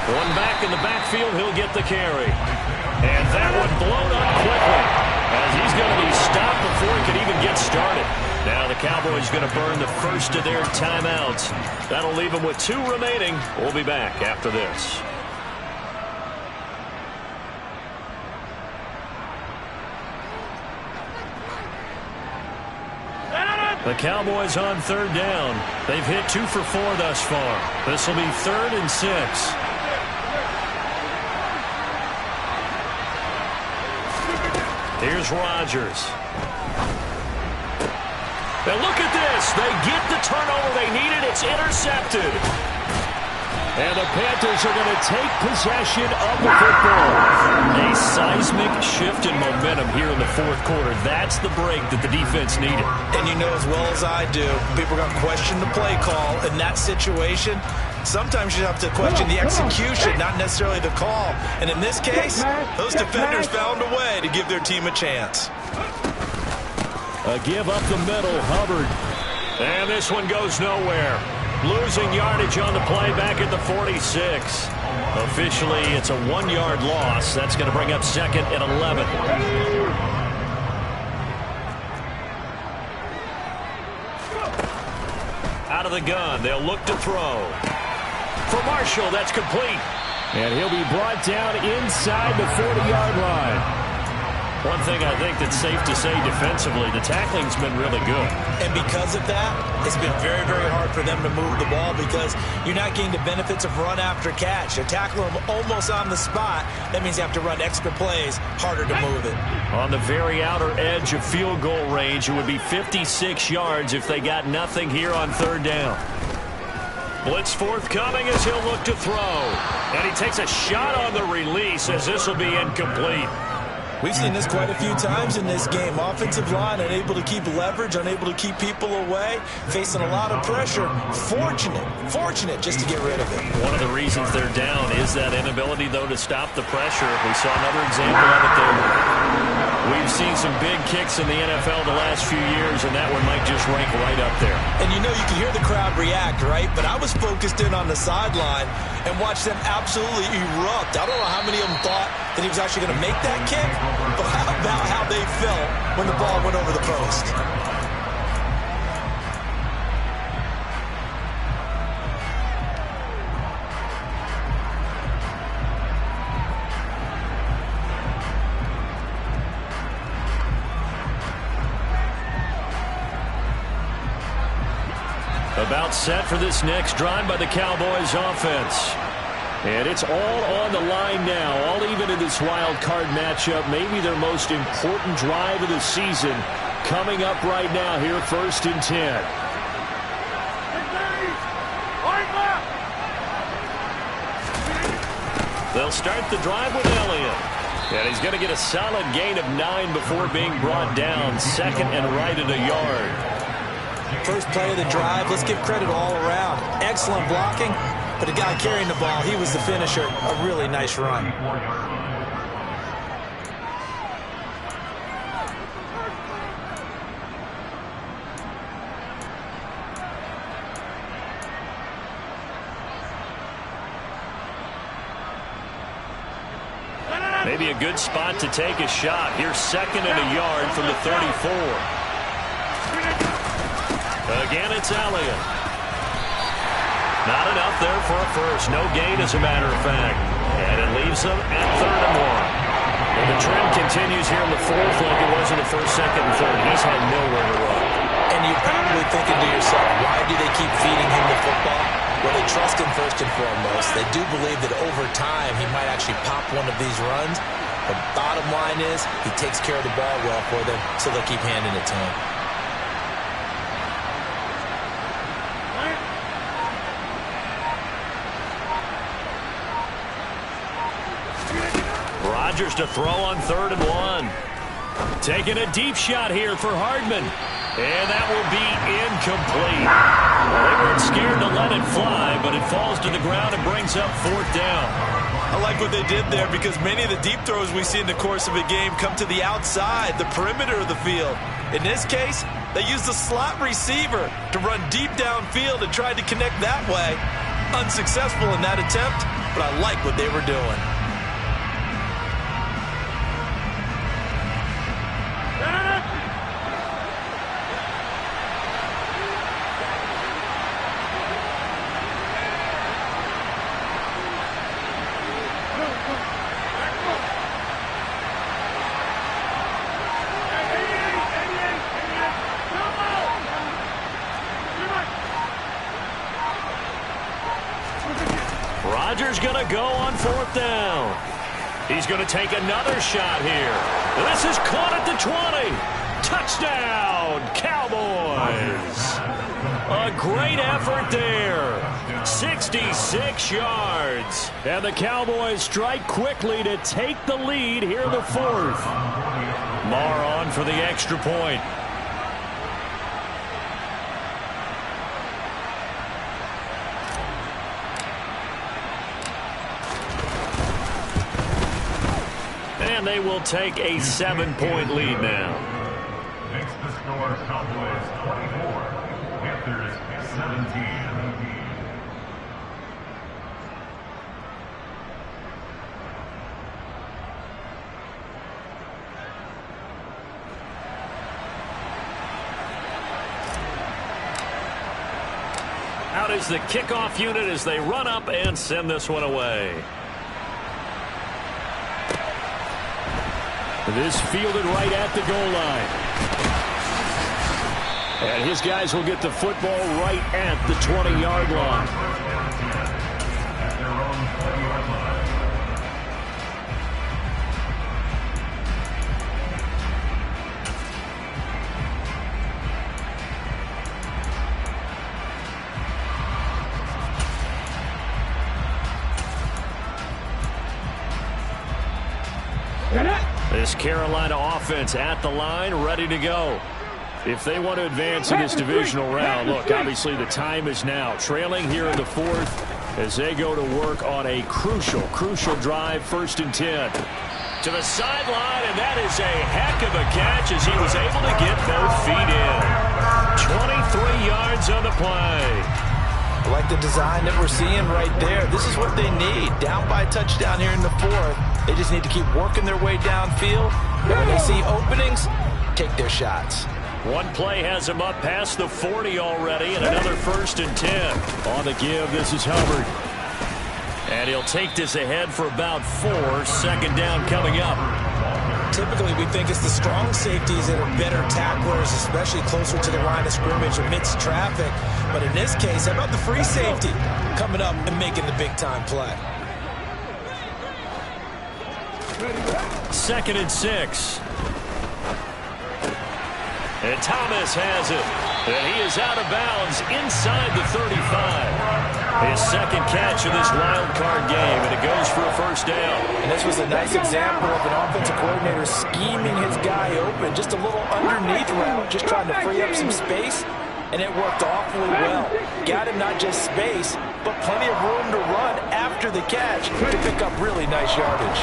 One back in the backfield, he'll get the carry. And that one blown up quickly as he's going to be stopped before he could even get started. Now the Cowboys going to burn the first of their timeouts. That'll leave them with 2 remaining. We'll be back after this. The Cowboys on 3rd down. They've hit 2 for 4 thus far. This will be 3rd and 6. Here's Rodgers. And look at this. They get the turnover they needed. It's intercepted. And the Panthers are going to take possession of the football. A seismic shift in momentum here in the 4th quarter. That's the break that the defense needed. And you know as well as I do, people are going to question the play call in that situation. Sometimes you have to question the execution, not necessarily the call. And in this case, those defenders found a way to give their team a chance. A give up the middle, Hubbard. And this one goes nowhere. Losing yardage on the play back at the 46. Officially, it's a 1-yard loss. That's going to bring up 2nd and 11. Out of the the gun. They'll look to throw. For Marshall, that's complete. And he'll be brought down inside the 40-yard line. One thing I think that's safe to say defensively, the tackling's been really good. And because of that, it's been very, very hard for them to move the ball because you're not getting the benefits of run after catch. You're tackling them almost on the spot. That means you have to run extra plays, harder to move it. On the very outer edge of field goal range, it would be 56 yards if they got nothing here on third down. Blitz forthcoming as he'll look to throw. And he takes a shot on the release as this will be incomplete. We've seen this quite a few times in this game. Offensive line unable to keep leverage, unable to keep people away, facing a lot of pressure. Fortunate just to get rid of it. One of the reasons they're down is that inability, though, to stop the pressure. We saw another example of it there. We've seen some big kicks in the NFL the last few years, and that one might just rank right up there. And you know, you can hear the crowd react, right? But I was focused in on the sideline and watched them absolutely erupt. I don't know how many of them thought that he was actually going to make that kick, but how about how they felt when the ball went over the post? About set for this next drive by the Cowboys offense. And it's all on the line now, all even in this wild card matchup. Maybe their most important drive of the season coming up right now here, 1st and 10. They'll start the drive with Elliott. And he's going to get a solid gain of 9 before being brought down. 2nd and right at a yard. First play of the drive, let's give credit all around. Excellent blocking, but the guy carrying the ball, he was the finisher. A really nice run. Maybe a good spot to take a shot. Here's 2nd and a yard from the 34. Again, it's Elliott. Not enough there for a first. No gain, as a matter of fact. And it leaves them at 3rd and 1. And the trend continues here in the 4th like it was in the 1st, 2nd, and 3rd. He's had nowhere to run. And you're probably thinking to yourself, why do they keep feeding him the football? Well, they trust him first and foremost. They do believe that over time he might actually pop one of these runs. The bottom line is he takes care of the ball well for them, so they'll keep handing it to him. Rodgers to throw on 3rd and 1. Taking a deep shot here for Hardman. And that will be incomplete. Well, they weren't scared to let it fly, but it falls to the ground and brings up 4th down. I like what they did there because many of the deep throws we see in the course of a game come to the outside, the perimeter of the field. In this case, they used the slot receiver to run deep downfield and tried to connect that way. Unsuccessful in that attempt, but I like what they were doing. Rodgers going to go on 4th down. He's going to take another shot here. This is caught at the 20. Touchdown, Cowboys. A great effort there. 66 yards. And the Cowboys strike quickly to take the lead here in the 4th. Marr on for the extra point. And they will take a 7-point lead now. Makes the score Cowboys 24, Panthers 17. is the kickoff unit as they run up and send this one away. This fielded right at the goal line. And his guys will get the football right at the 20-yard line. At their own 20-yard line. This Carolina offense at the line, ready to go. If they want to advance in this divisional round, look, obviously the time is now. Trailing here in the fourth as they go to work on a crucial drive, 1st and 10. To the sideline, and that is a heck of a catch as he was able to get both feet in. 23 yards on the play. I like the design that we're seeing right there. This is what they need. Down by a touchdown here in the fourth. They just need to keep working their way downfield. And when they see openings, take their shots. One play has him up past the 40 already, and another 1st and 10. On the give, this is Hubbard. And he'll take this ahead for about 4. 2nd down coming up. Typically, we think it's the strong safeties that are better tacklers, especially closer to the line of scrimmage amidst traffic. But in this case, how about the free safety coming up and making the big-time play? 2nd and 6. And Thomas has it. And he is out of bounds inside the 35. His 2nd catch of this wild card game, and it goes for a 1st down. And this was a nice example of an offensive coordinator scheming his guy open. Just a little underneath route, just trying to free up some space, and it worked awfully well. Got him not just space, but plenty of room to run after the catch to pick up really nice yardage.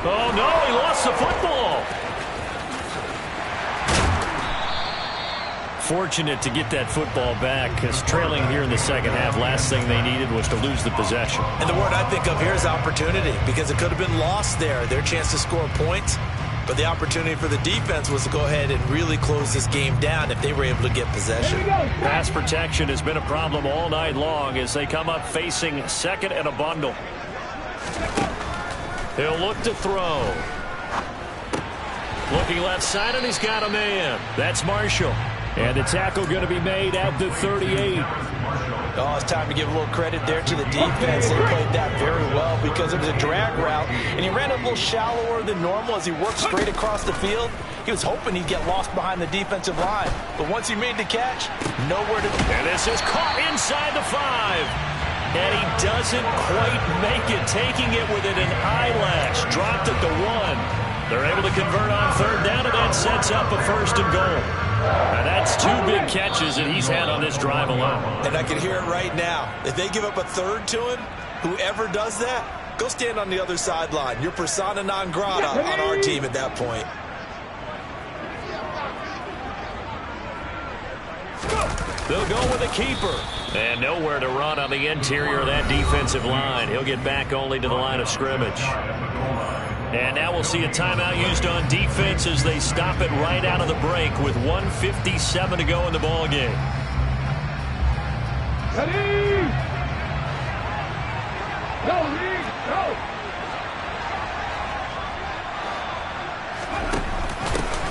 Oh, no, he lost the football. Fortunate to get that football back, because trailing here in the 2nd half, last thing they needed was to lose the possession. And the word I think of here is opportunity, because it could have been lost there, their chance to score points. But the opportunity for the defense was to go ahead and really close this game down if they were able to get possession. Pass protection has been a problem all night long as they come up facing 2nd and a bundle. He'll look to throw. Looking left side, and he's got a man. That's Marshall. And the tackle going to be made at the 38. Oh, it's time to give a little credit there to the defense. They played that very well because it was a drag route, and he ran a little shallower than normal as he worked straight across the field. He was hoping he'd get lost behind the defensive line, but once he made the catch, nowhere to go. And this is caught inside the 5. And he doesn't quite make it, taking it within an eyelash. Dropped at the 1. They're able to convert on 3rd down, and that sets up a 1st and goal. And that's 2 big catches that he's had on this drive alone. And I can hear it right now. If they give up a 3rd to him, whoever does that, go stand on the other sideline. You're persona non grata on our team at that point. They'll go with a keeper. And nowhere to run on the interior of that defensive line. He'll get back only to the line of scrimmage. And now we'll see a timeout used on defense as they stop it right out of the break with 1:57 to go in the ball game. Ready? Go, Lee, go!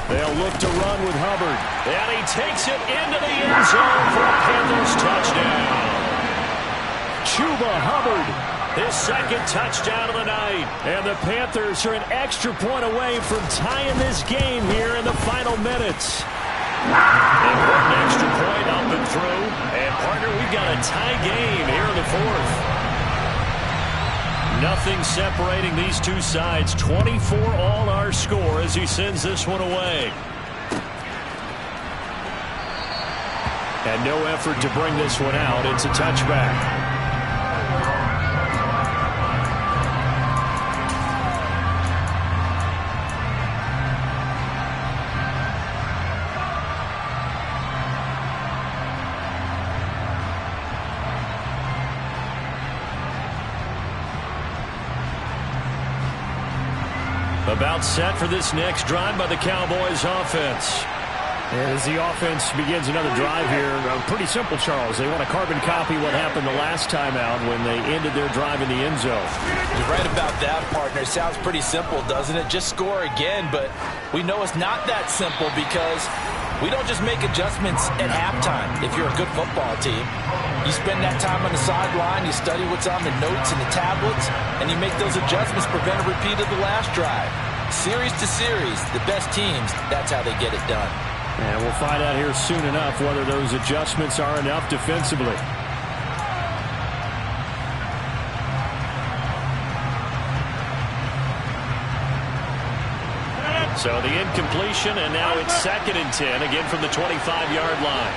They'll look to run with Hubbard. And he takes it into the end zone for a Panthers touchdown. Chuba Hubbard. His 2nd touchdown of the night. And the Panthers are an extra point away from tying this game here in the final minutes. Important extra point up and through. And, partner, we've got a tie game here in the 4th. Nothing separating these two sides. 24 all our score as he sends this one away. And no effort to bring this one out. It's a touchback. About set for this next drive by the Cowboys offense. And as the offense begins another drive here, pretty simple, Charles. They want to carbon copy what happened the last time out when they ended their drive in the end zone. You're right about that, partner. Sounds pretty simple, doesn't it? Just score again, but we know it's not that simple because we don't just make adjustments at halftime if you're a good football team. You spend that time on the sideline, you study what's on the notes and the tablets, and you make those adjustments, prevent a repeat of the last drive. Series to series, the best teams, that's how they get it done. And we'll find out here soon enough whether those adjustments are enough defensively. So the incompletion, and now it's 2nd and 10, again from the 25-yard line.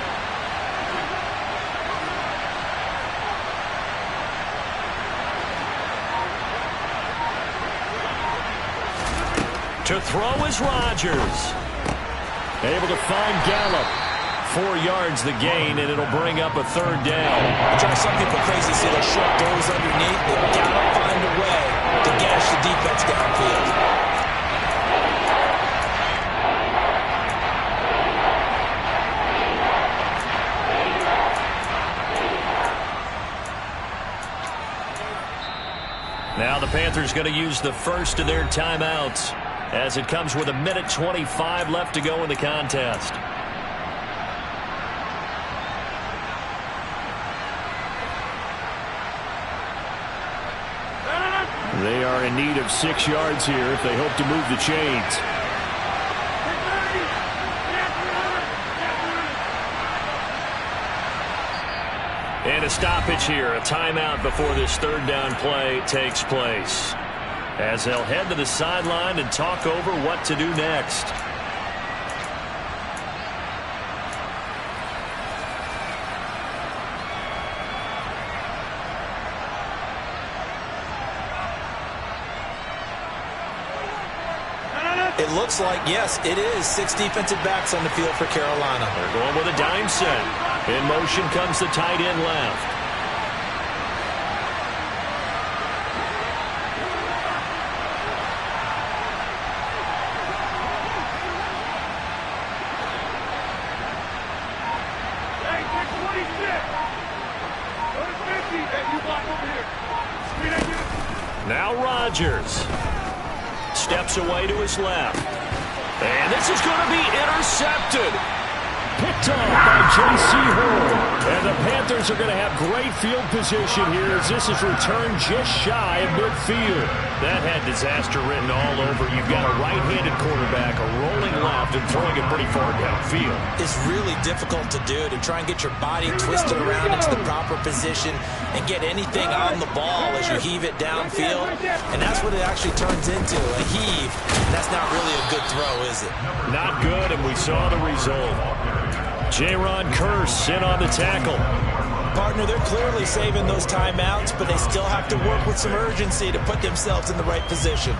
To throw is Rodgers. Able to find Gallup. 4 yards the gain, and it'll bring up a 3rd down. I drive some people crazy, see those short goals underneath. They've got to find a way to gash the defense downfield. Now the Panthers going to use the first of their timeouts as it comes with 1:25 left to go in the contest. They are in need of 6 yards here if they hope to move the chains. And a stoppage here, a timeout before this 3rd down play takes place, as they'll head to the sideline and talk over what to do next. It looks like, yes, it is 6 defensive backs on the field for Carolina. They're going with a dime set. In motion comes the tight end left. Now Rodgers steps away to his left. And this is going to be intercepted. Picked off by J.C. Horn. And the Panthers are going to have great field position here as this is returned just shy of midfield. That had disaster written all over. You've got a right-handed quarterback, a rolling left, and throwing it pretty far downfield. It's really difficult to do, to try and get your body twisted around into the proper position and get anything on the ball as you heave it downfield. And that's what it actually turns into, a heave. And that's not really a good throw, is it? Not good, and we saw the result. J-Ron Curse in on the tackle. Partner, they're clearly saving those timeouts, but they still have to work with some urgency to put themselves in the right position.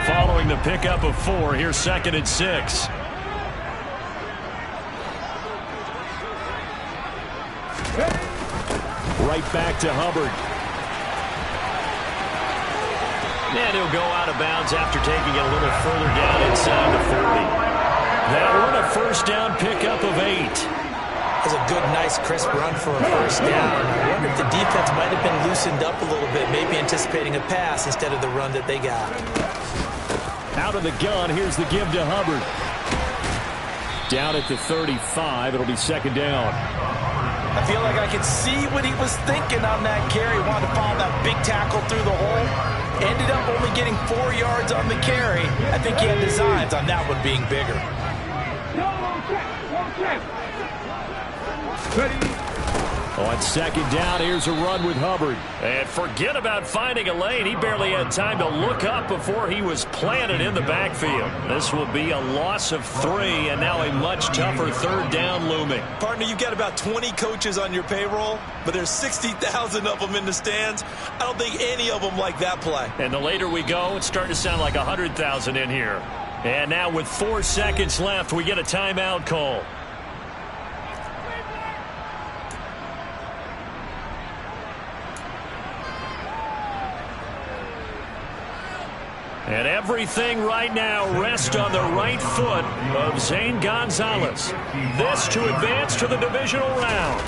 Following the pickup of 4, here's 2nd and 6. Right back to Hubbard. And he'll go out of bounds after taking it a little further down inside the 40. That one a 1st down pickup of 8. That's a good, nice, crisp run for a 1st down. I wonder if the defense might have been loosened up a little bit, maybe anticipating a pass instead of the run that they got. Out of the gun, here's the give to Hubbard. Down at the 35, it'll be 2nd down. I feel like I could see what he was thinking on that carry. He wanted to follow that big tackle through the hole. Ended up only getting 4 yards on the carry. I think he had designs on that one being bigger. On 2nd down, here's a run with Hubbard. And forget about finding a lane. He barely had time to look up before he was planted in the backfield. This will be a loss of 3, and now a much tougher 3rd down looming. Partner, you've got about 20 coaches on your payroll, but there's 60,000 of them in the stands. I don't think any of them like that play. And the later we go, it's starting to sound like 100,000 in here. And now with 4 seconds left, we get a timeout call. And everything right now rests on the right foot of Zane Gonzalez. This to advance to the divisional round.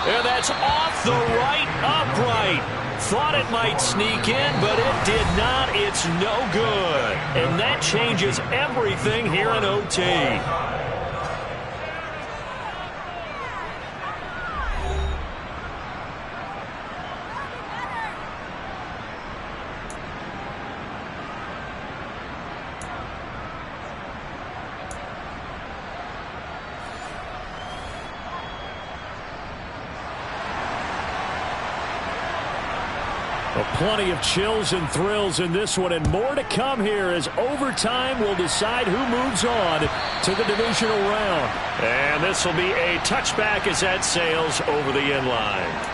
And that's off the right upright. Thought it might sneak in, but it did not. It's no good. And that changes everything here in OT. Plenty of chills and thrills in this one, and more to come here as overtime will decide who moves on to the divisional round. And this will be a touchback as that sails over the end line.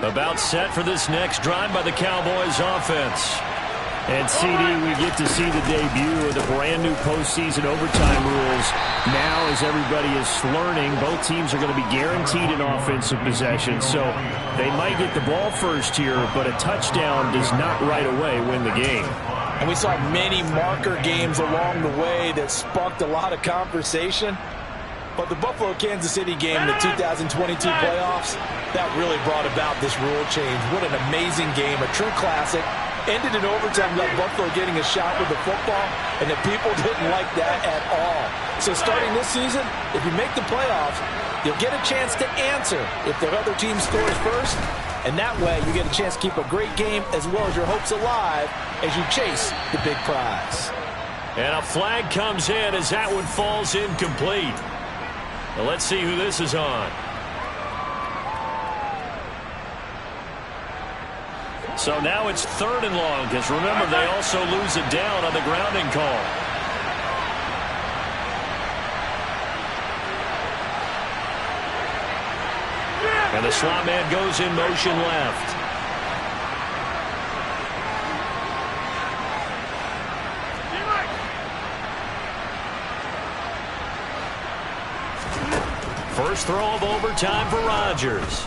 About set for this next drive by the Cowboys offense. And CD, we get to see the debut of the brand new postseason overtime rules. Now, as everybody is learning, both teams are going to be guaranteed an offensive possession. So they might get the ball first here, but a touchdown does not right away win the game. And we saw many marker games along the way that sparked a lot of conversation. But the Buffalo-Kansas City game, the 2022 playoffs, that really brought about this rule change. What an amazing game, a true classic. Ended in overtime, left Buffalo getting a shot with the football, and the people didn't like that at all. So starting this season, if you make the playoffs, you'll get a chance to answer if the other team scores first, and that way you get a chance to keep a great game as well as your hopes alive as you chase the big prize. And a flag comes in as that one falls incomplete. Well, let's see who this is on. So now it's 3rd and long, because remember, they also lose it down on the grounding call. And the slot man goes in motion left. First throw of overtime for Rodgers.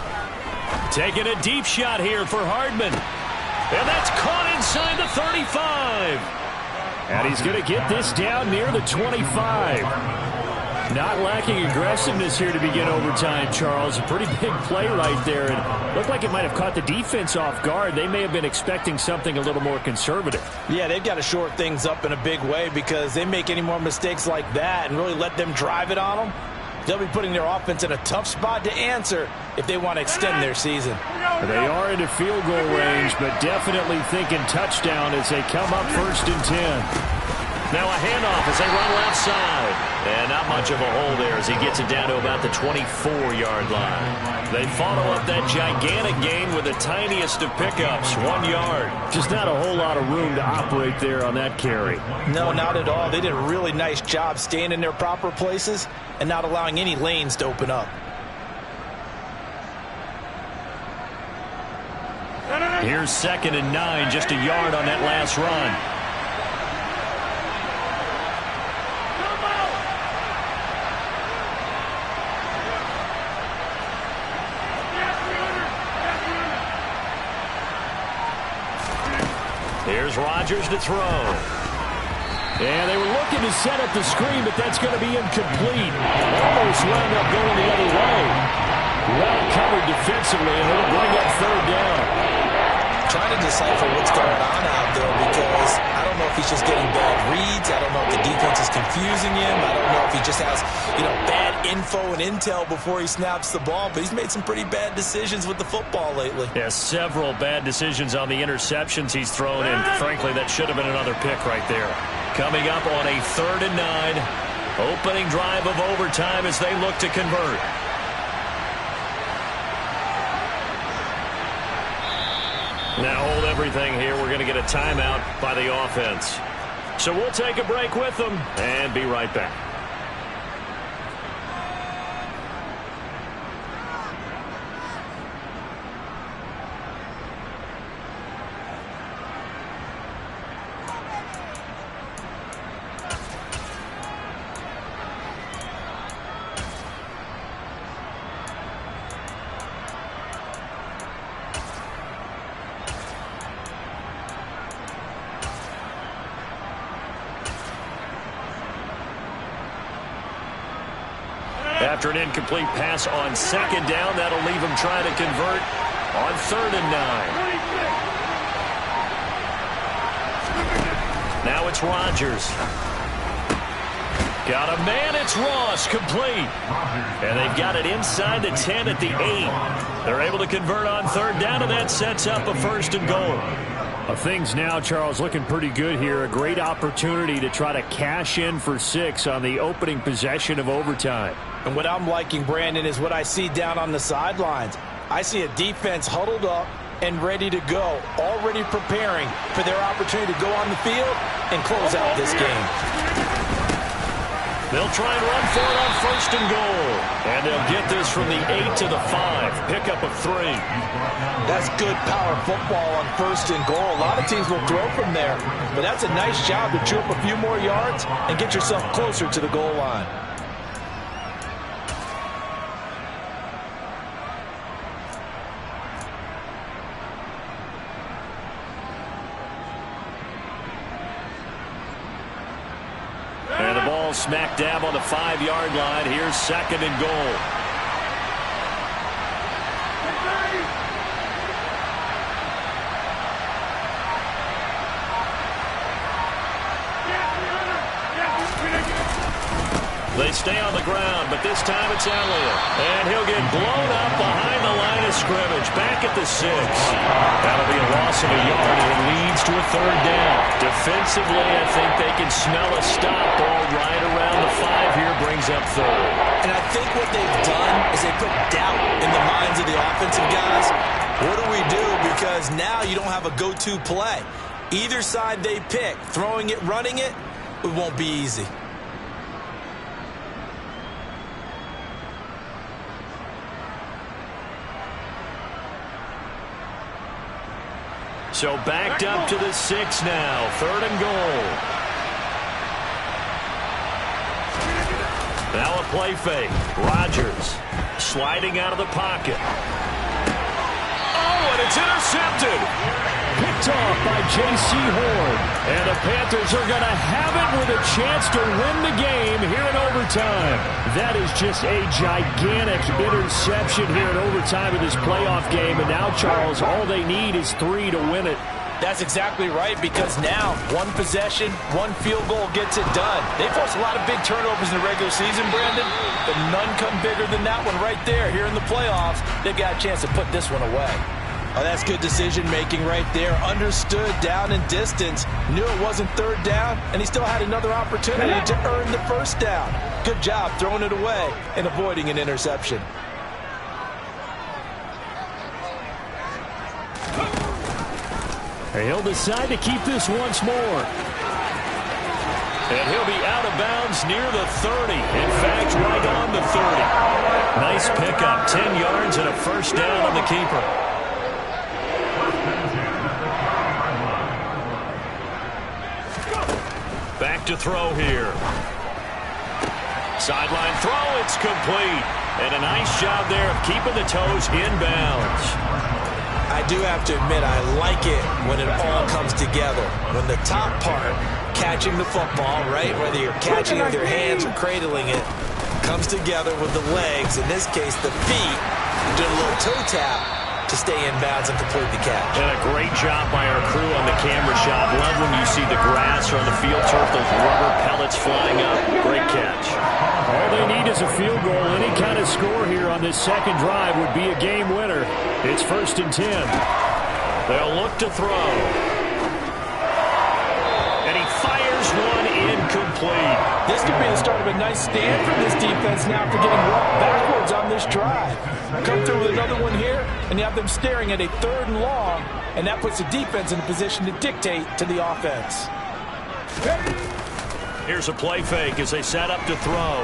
Taking a deep shot here for Hardman. And that's caught inside the 35. And he's going to get this down near the 25. Not lacking aggressiveness here to begin overtime, Charles. A pretty big play right there. And looked like it might have caught the defense off guard. They may have been expecting something a little more conservative. Yeah, they've got to shore things up in a big way, because they make any more mistakes like that and really let them drive it on them, they'll be putting their offense in a tough spot to answer if they want to extend their season. They are into field goal range, but definitely thinking touchdown as they come up 1st and 10. Now a handoff as they run left side. And not much of a hole there as he gets it down to about the 24-yard line. They follow up that gigantic gain with the tiniest of pickups, 1 yard. Just not a whole lot of room to operate there on that carry. No, not at all. They did a really nice job staying in their proper places and not allowing any lanes to open up. Here's 2nd and 9, just a yard on that last run. Here's Rodgers to throw. And they were looking to set up the screen, but that's going to be incomplete. Almost wound up going the other way. Well covered defensively, and it'll bring up 3rd down. Trying to decipher what's going on out there, because I don't know if he's just getting bad reads. I don't know if the defense is confusing him. I don't know if he just has, bad info and intel before he snaps the ball. But he's made some pretty bad decisions with the football lately. Yeah, several bad decisions on the interceptions he's thrown, and frankly, that should have been another pick right there. Coming up on a 3rd and 9, opening drive of overtime as they look to convert. Now hold everything here. We're going to get a timeout by the offense. So we'll take a break with them and be right back. After an incomplete pass on second down, that'll leave him trying to convert on 3rd and 9. Now it's Rodgers. Got a man, it's Ross, complete. And they've got it inside the 10 at the 8. They're able to convert on 3rd down, and that sets up a 1st and goal. Things now, Charles, looking pretty good here. A great opportunity to try to cash in for 6 on the opening possession of overtime. And what I'm liking, Brandon, is what I see down on the sidelines. I see a defense huddled up and ready to go, already preparing for their opportunity to go on the field and close out this game. They'll try and run for it on 1st and goal. And they'll get this from the 8 to the 5. Pickup of 3. That's good power football on 1st and goal. A lot of teams will throw from there. But that's a nice job to chew up a few more yards and get yourself closer to the goal line. And the ball smack dab on the 5-yard line. Here's 2nd and goal. They stay on the ground, but this time it's Elliott. And he'll get blown up behind the line of scrimmage. Back at the 6. That'll be a loss of a yard, and it leads to a 3rd down. Defensively, I think they can smell a stop ball right around the 5 here. Brings up 3rd. And I think what they've done is they put doubt in the minds of the offensive guys. What do we do? Because now you don't have a go-to play. Either side they pick, throwing it, running it, it won't be easy. So backed up to the 6 now. 3rd and goal. Now a play fake. Rodgers sliding out of the pocket. Oh, and it's intercepted. Picked off by J.C. Horn. And the Panthers are going to have it with a chance to win the game here in overtime. That is just a gigantic interception here in overtime of this playoff game. And now, Charles, all they need is 3 to win it. That's exactly right, because now one possession, one field goal gets it done. They force a lot of big turnovers in the regular season, Brandon, but none come bigger than that one right there. Here in the playoffs, they've got a chance to put this one away. Oh, that's good decision-making right there. Understood down and distance. Knew it wasn't 3rd down, and he still had another opportunity to earn the 1st down. Good job throwing it away and avoiding an interception. He'll decide to keep this once more. And he'll be out of bounds near the 30. In fact, right on the 30. Nice pickup. 10 yards and a 1st down on the keeper. Back to throw here. Sideline throw, it's complete. And a nice job there of keeping the toes inbounds. I do have to admit, I like it when it all comes together. When the top part, catching the football, right, whether you're catching it with your hands or cradling it, comes together with the legs, in this case the feet, doing a little toe tap to stay in bounds and complete the catch. And a great job by our crew on the camera shot. Love when you see the grass or on the field turf, those rubber pellets flying up. Great catch. All they need is a field goal. Any kind of score here on this 2nd drive would be a game winner. It's 1st and 10. They'll look to throw. And he fires one incomplete. This could be the start of a nice stand from this defense now after getting walked backwards on this drive. Come through with another one here, and you have them staring at a 3rd and long, and that puts the defense in a position to dictate to the offense. Here's a play fake as they set up to throw.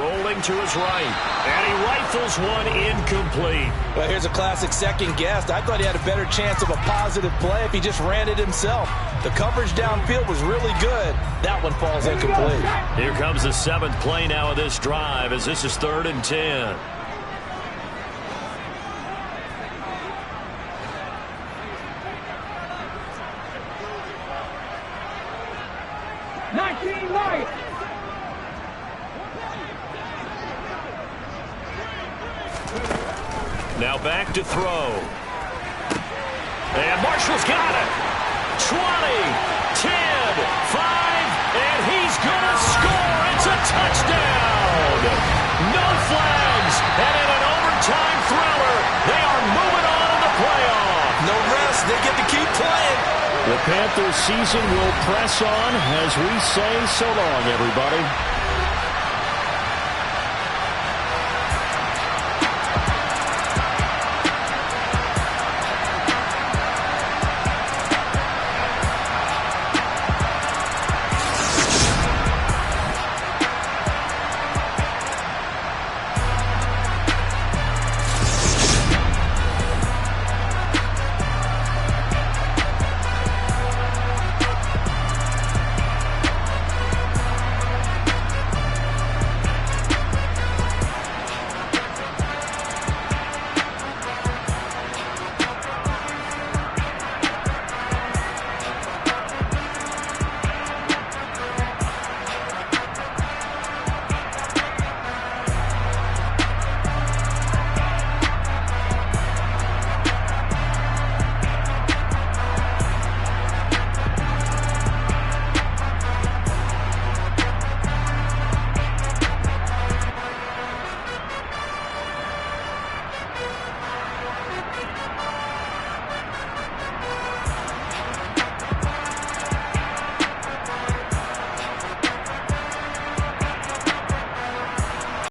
Rolling to his right. And he rifles one incomplete. Well, here's a classic second guess. I thought he had a better chance of a positive play if he just ran it himself. The coverage downfield was really good. That one falls incomplete. Here comes the 7th play now of this drive as this is 3rd and 10. Now back to throw. And Marshall's got it. 20, 10, 5, and he's going to score. It's a touchdown. No flags, and in an overtime thriller, they are moving on in the playoff. No rest. They get to keep playing. The Panthers season will press on as we say so long, everybody.